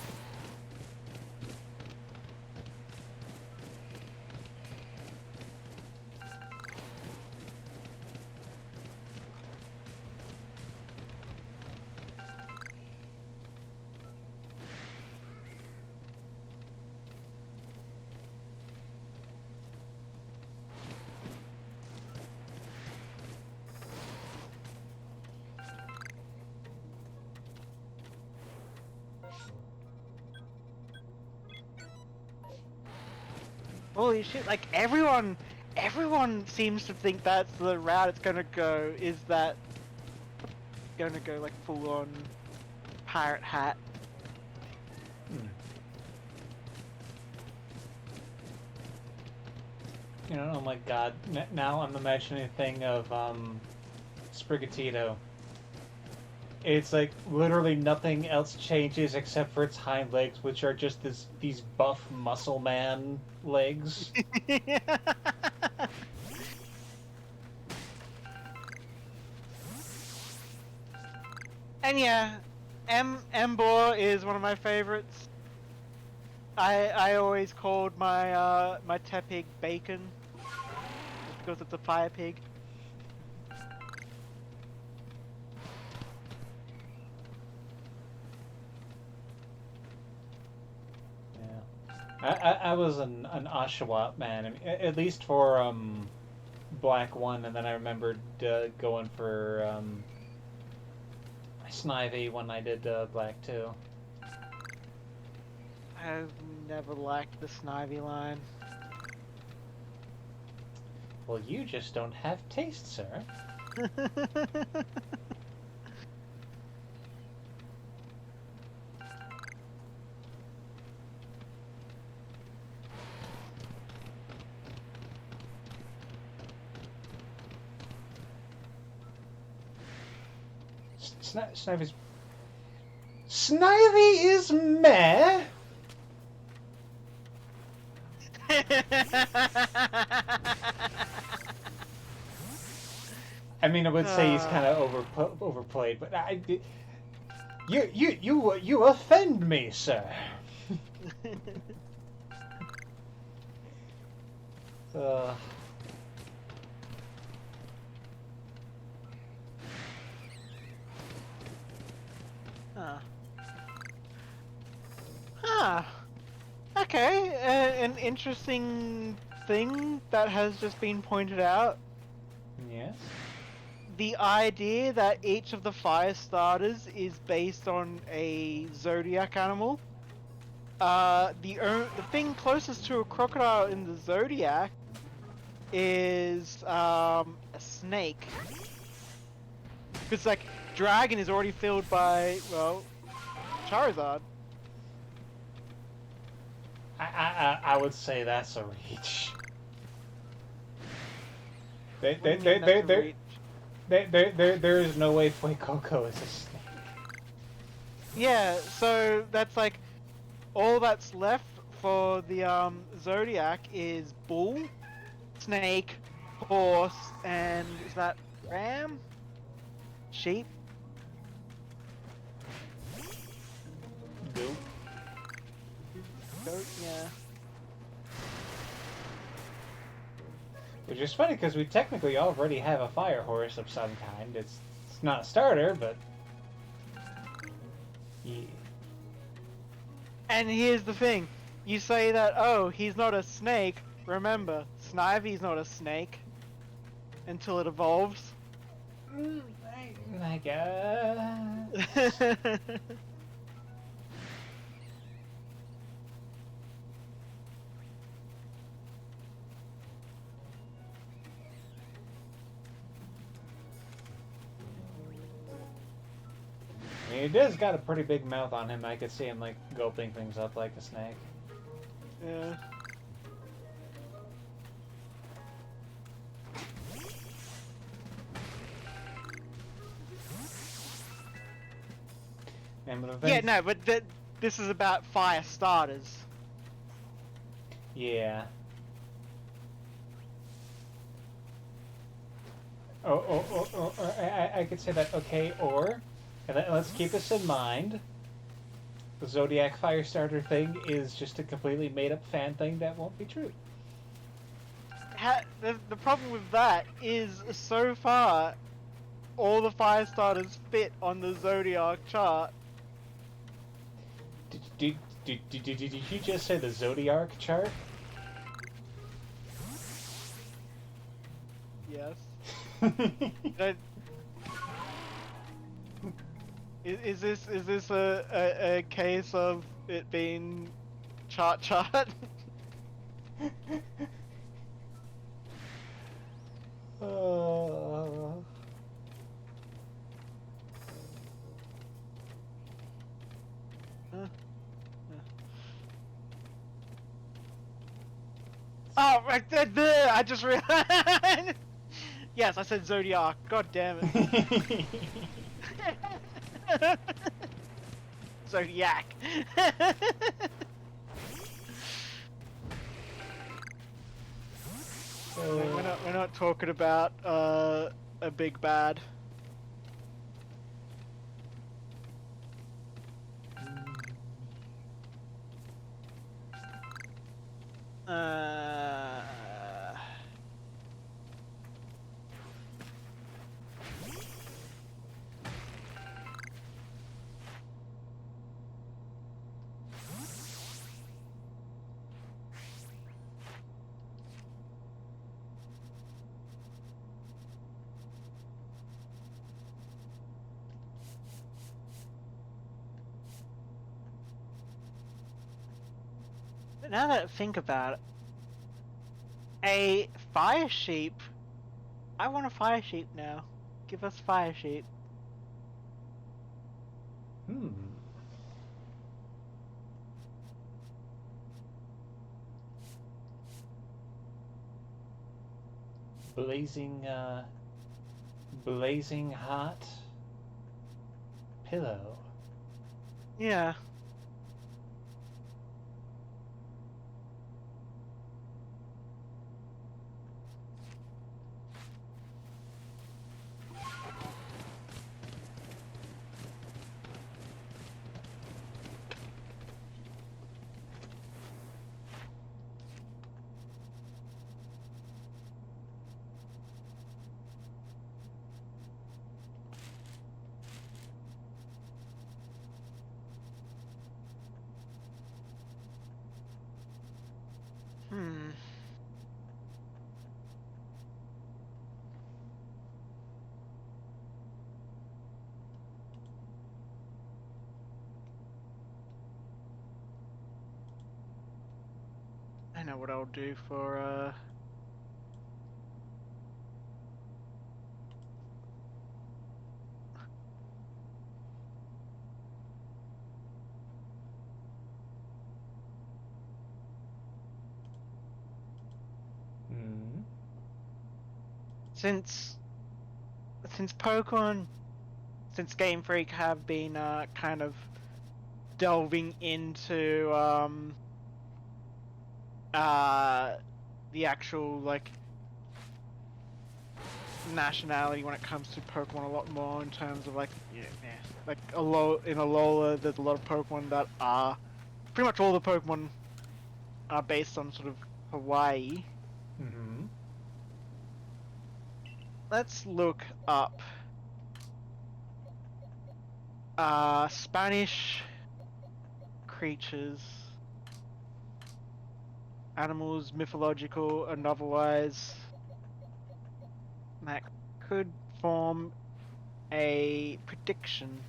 Holy shit! Like everyone seems to think that's the route it's gonna go. Is that gonna go like full on pirate hat? Hmm. You know, oh my god, now I'm imagining a thing of, Sprigatito. It's like literally nothing else changes except for its hind legs, which are just these buff muscle man legs. And yeah, Embor is one of my favorites. I always called my my Tepig Bacon because it's a fire pig. I was an Oshawott man, I mean, at least for Black 1, and then I remembered going for Snivy when I did Black 2. I've never liked the Snivy line. Well, you just don't have taste, sir. Snivy's... Snivy is meh! I mean, I would say he's kind of overplayed, but you offend me, sir. uh, Huh. Okay, an interesting thing that has just been pointed out. yes. The idea that each of the fire starters is based on a zodiac animal. The thing closest to a crocodile in the zodiac is a snake. Because like dragon is already filled by, well, Charizard. I would say that's a reach. There is no way Fuecoco is a snake. Yeah, so that's like all that's left for the zodiac is bull, snake, horse, and is that ram? Sheep? Goat. Goat, yeah. Which is funny because we technically already have a fire horse of some kind. It's not a starter, but yeah. And here's the thing. You say that, oh, he's not a snake. Remember, Snivy's not a snake. Until it evolves. I guess. I mean, he does got a pretty big mouth on him. I could see him, like, gulping things up like a snake. Yeah. Yeah, no, but this is about fire starters. Yeah. I could say that, okay, or... And let's keep this in mind. The Zodiac Firestarter thing is just a completely made-up fan thing that won't be true. The problem with that is, so far, all the fire starters fit on the Zodiac chart. Did you just say the Zodiac chart? Yes. Is this a case of it being chart? Oh. Oh, right there! I just realized. Yes, I said Zodiac. God damn it. Zodiac. We're not talking about a big bad. Uh. But now that I think about it, a fire sheep. I want a fire sheep now. Give us fire sheep. Hmm. Blazing, blazing hot pillow. Yeah. Hmm. I know what I'll do for Hmm. since Pokemon, since Game Freak have been kind of delving into uh the actual like nationality when it comes to Pokemon a lot more in terms of like like in Alola there's a lot of Pokemon that are pretty much all the Pokemon are based on sort of Hawaii. Mm-hmm. Let's look up Spanish creatures, animals, mythological and otherwise, that could form a prediction.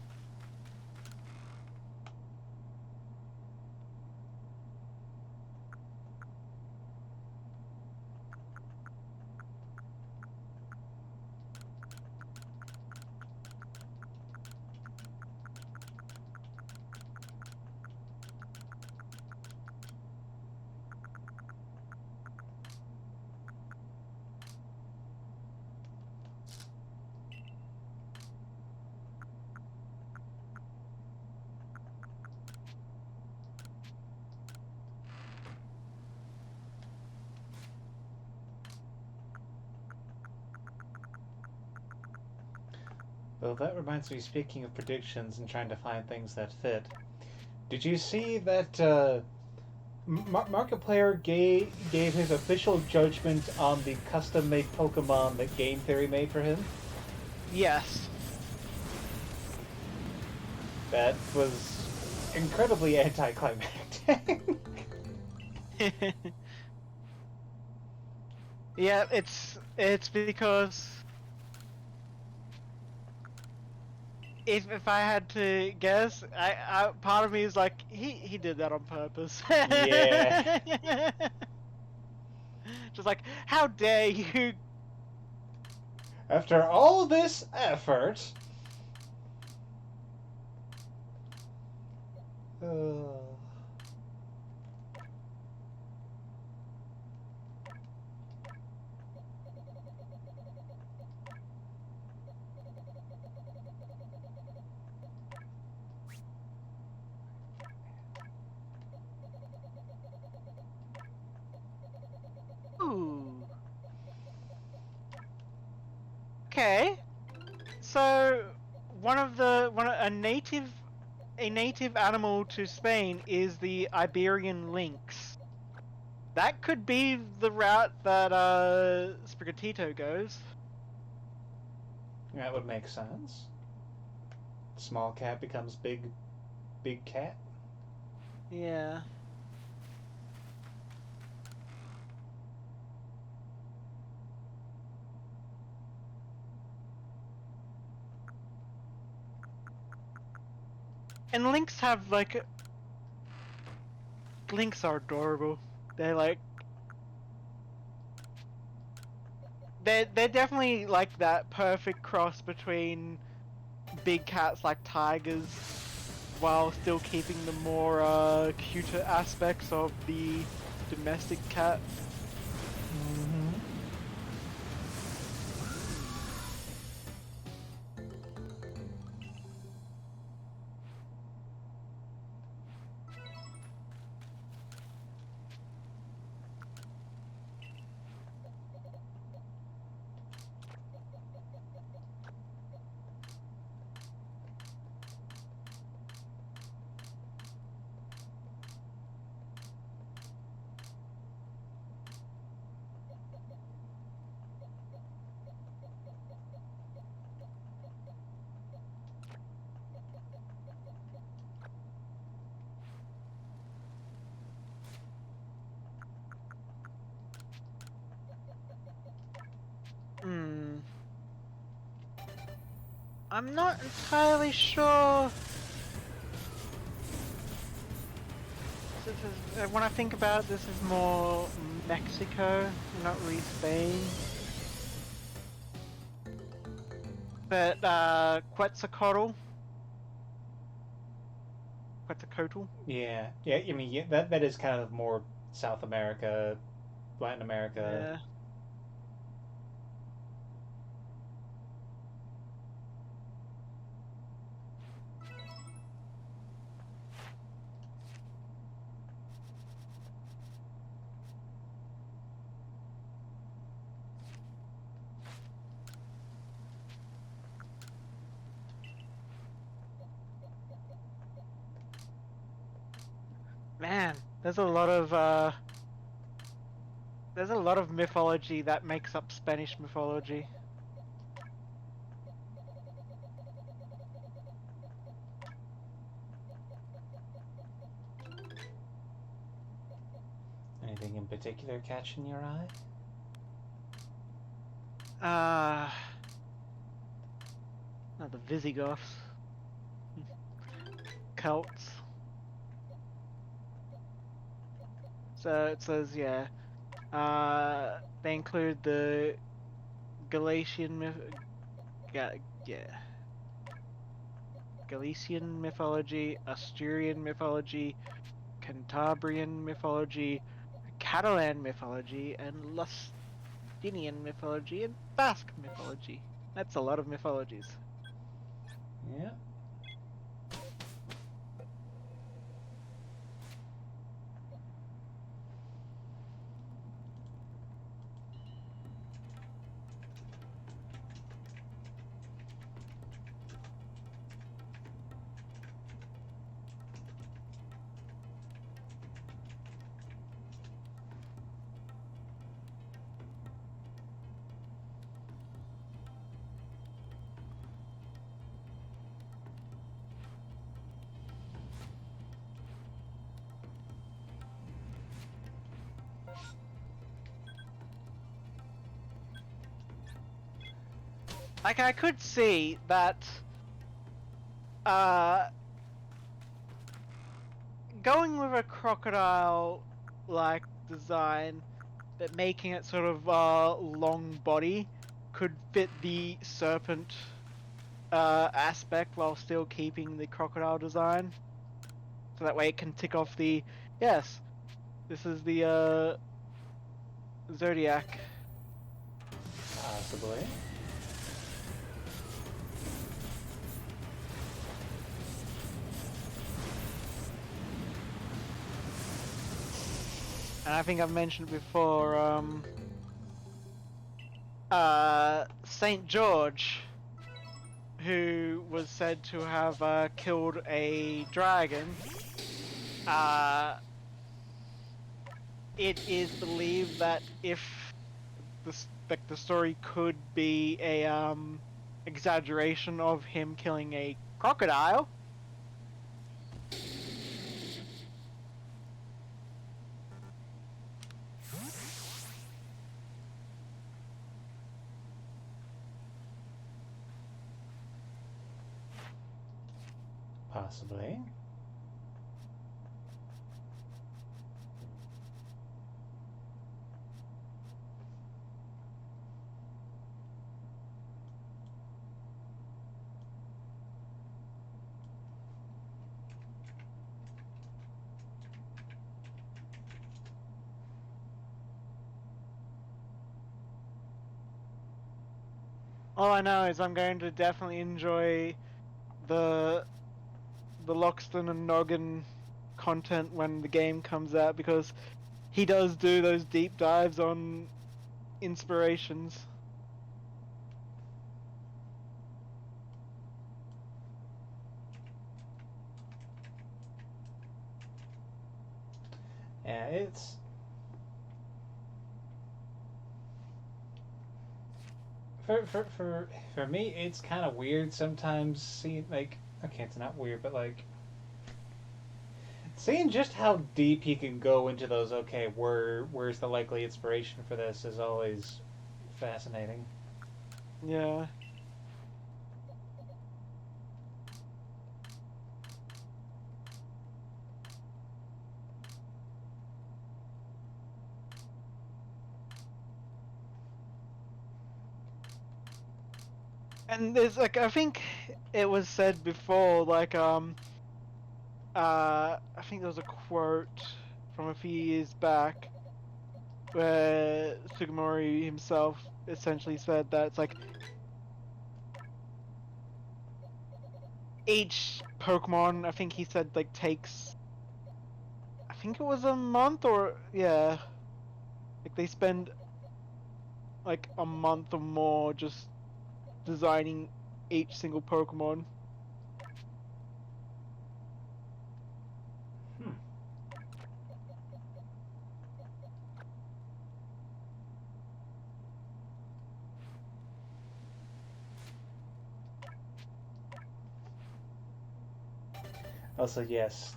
Well, that reminds me, speaking of predictions and trying to find things that fit, did you see that Markiplier gave his official judgment on the custom-made Pokemon that Game Theory made for him? Yes. That was incredibly anticlimactic. Yeah, it's because if I had to guess, part of me is like he did that on purpose. Yeah. Just like, how dare you? After all this effort. Ooh. Okay. So a native animal to Spain is the Iberian lynx. That could be the route that Sprigatito goes. That would make sense. Small cat becomes big cat. Yeah. And lynx have like lynx are adorable. They're like they're definitely like that perfect cross between big cats like tigers while still keeping the more cuter aspects of the domestic cat. Mm-hmm. Hmm. I'm not entirely sure. When I think about it, this is more Mexico, not really Spain. But Quetzalcoatl. Quetzalcoatl. Yeah, yeah. I mean, yeah, that is kind of more South America, Latin America. Yeah. Man, there's a lot of mythology that makes up Spanish mythology. Anything in particular catching your eye? Uh the Visigoths. Celts. So it says, yeah. They include the Galatian Galician mythology, Asturian mythology, Cantabrian mythology, Catalan mythology, and Lusitanian mythology, and Basque mythology. That's a lot of mythologies. Yeah. Like, I could see that uh going with a crocodile like design but making it sort of long body could fit the serpent aspect while still keeping the crocodile design. So that way it can tick off the, yes, this is the Zodiac. Possibly. And I think I've mentioned before, Saint George, who was said to have killed a dragon. It is believed that if the story could be a exaggeration of him killing a crocodile. Possibly. All I know is I'm going to definitely enjoy the Loxton and Noggin content when the game comes out, because he does do those deep dives on inspirations. Yeah, it's... For me, it's kind of weird sometimes seeing, like, okay, it's not weird, but, like, seeing just how deep he can go into those, okay, where's the likely inspiration for this is always fascinating. Yeah. And there's like, I think it was said before, like I think there was a quote from a few years back where Sugimori himself essentially said that it's like each Pokemon, I think he said, like takes, I think it was a month, or yeah, like they spend like a month or more just designing each single Pokemon. Hmm. Also, yes.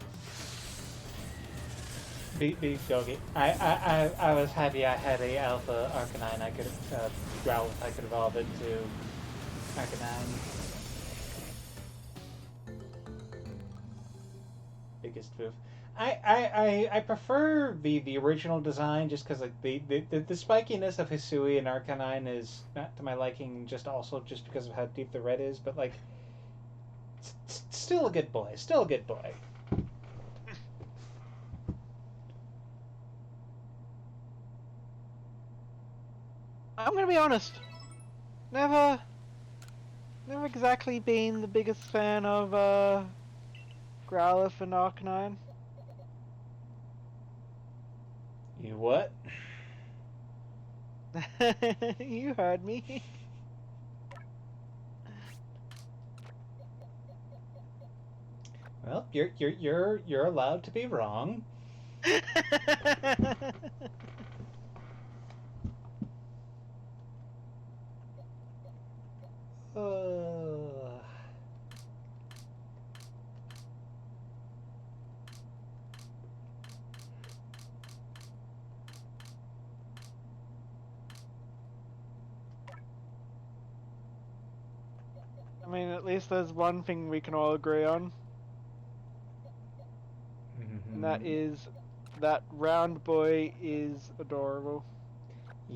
Big doggy. I was happy I had a Alpha Arcanine. I could Growlithe. I could evolve it to Arcanine. Biggest foof. I prefer the original design just because like the spikiness of Hisui and Arcanine is not to my liking. Just also just because of how deep the red is, but like still a good boy. Still a good boy. I'm gonna be honest, never exactly been the biggest fan of Growlithe and Arcanine. You what? You heard me. Well, you're allowed to be wrong. Uh, I mean, at least there's one thing we can all agree on, and that mhm. is that Round Boy is adorable.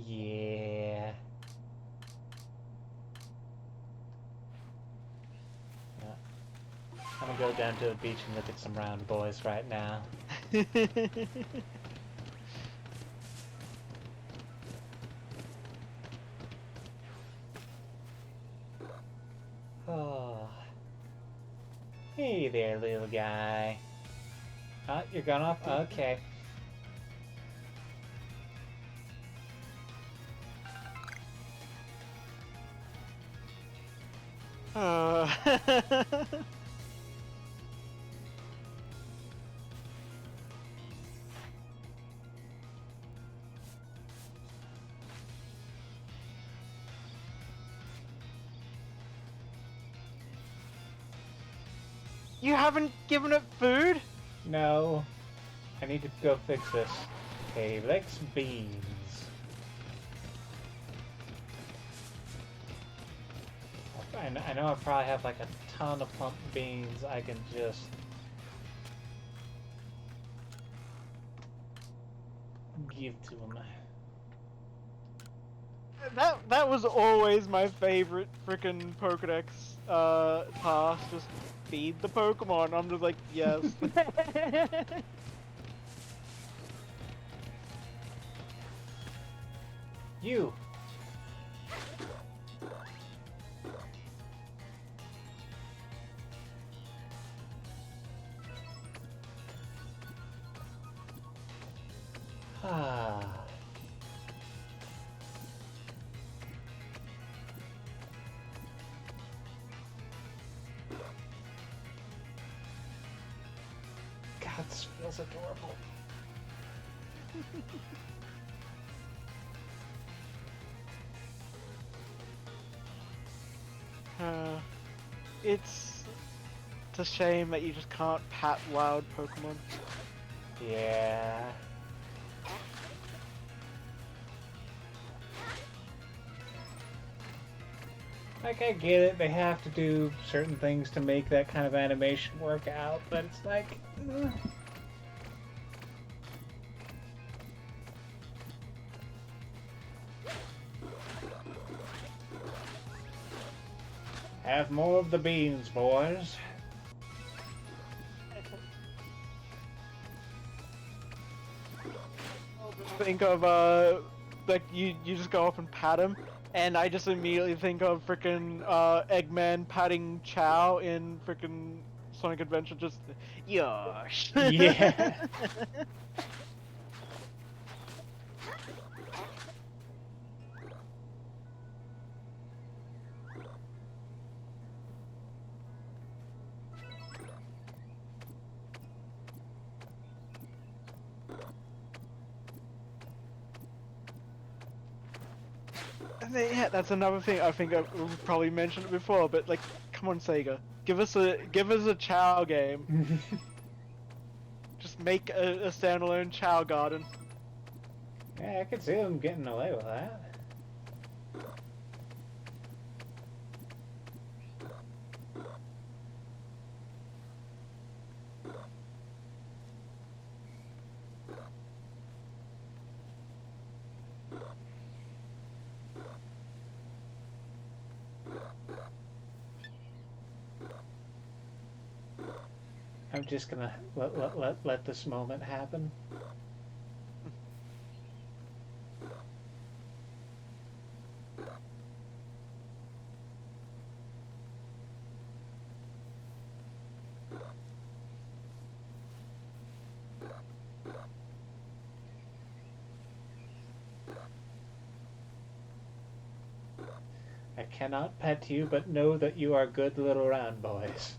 Yeah. I'm gonna go down to the beach and look at some round boys right now. Oh. Hey there, little guy. Oh, you're gone off? Okay. You haven't given it food? No. I need to go fix this. Okay, Lex beans. I know I probably have like a ton of pumped beans I can just give to him. That was always my favorite frickin' Pokedex task. Just feed the Pokemon. I'm just like, yes. You! Ah. God, this feels adorable. It's a shame that you just can't pat wild Pokemon. Yeah. Like, I get it, they have to do certain things to make that kind of animation work out, but it's like... Have more of the beans, boys. Think of like you just go up and pat him, and I just immediately think of frickin' Eggman patting Chow in frickin' Sonic Adventure. Just yosh. Yeah. Yeah, that's another thing. I think I've probably mentioned it before, but like, come on, Sega, give us a Chow game. Just make a standalone Chow Garden. Yeah, I could see them getting away with that. I'm just gonna let this moment happen. I cannot pet you, but know that you are good little round boys.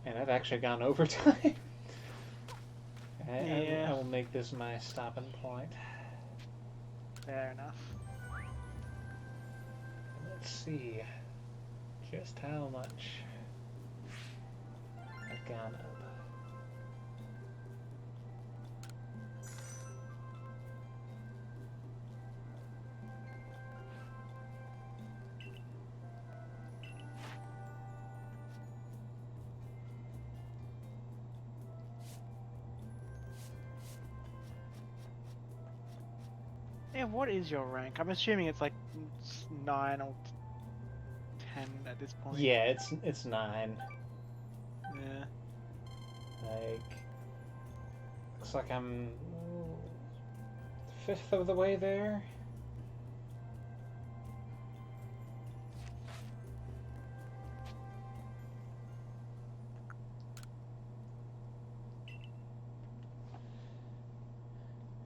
And I've actually gone overtime. I will make this my stopping point. Fair enough. Let's see just how much I've gone up. Yeah, what is your rank? I'm assuming it's like 9 or 10 at this point. Yeah, it's 9. Yeah. Like, looks like I'm fifth of the way there.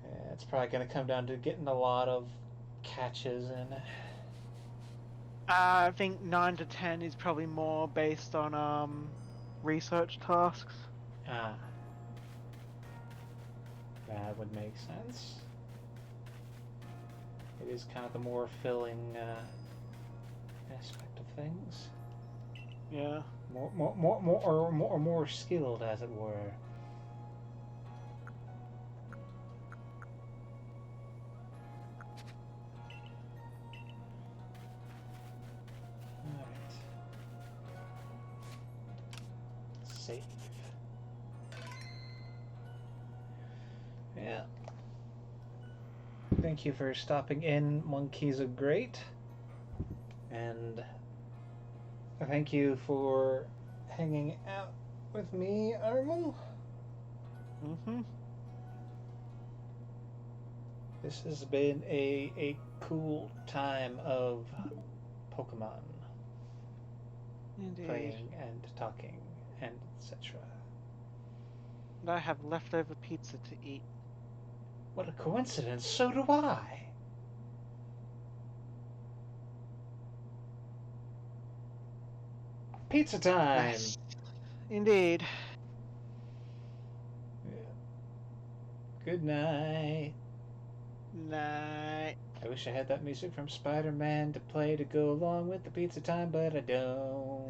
Yeah, it's probably going to come down to getting a lot of catches in. I think 9 to 10 is probably more based on research tasks. Ah, that would make sense. It is kind of the more filling aspect of things. Yeah. More skilled, as it were. Alright. Save. Yeah. Thank you for stopping in, Monkeys of Great. And thank you for hanging out with me, Armel. Mm-hmm. This has been a cool time of Pokemon. Indeed. Playing and talking and etc. And I have leftover pizza to eat. What a coincidence, so do I! Pizza time! Yes. Indeed. Yeah. Good night. Night. I wish I had that music from Spider-Man to play to go along with the pizza time, but I don't.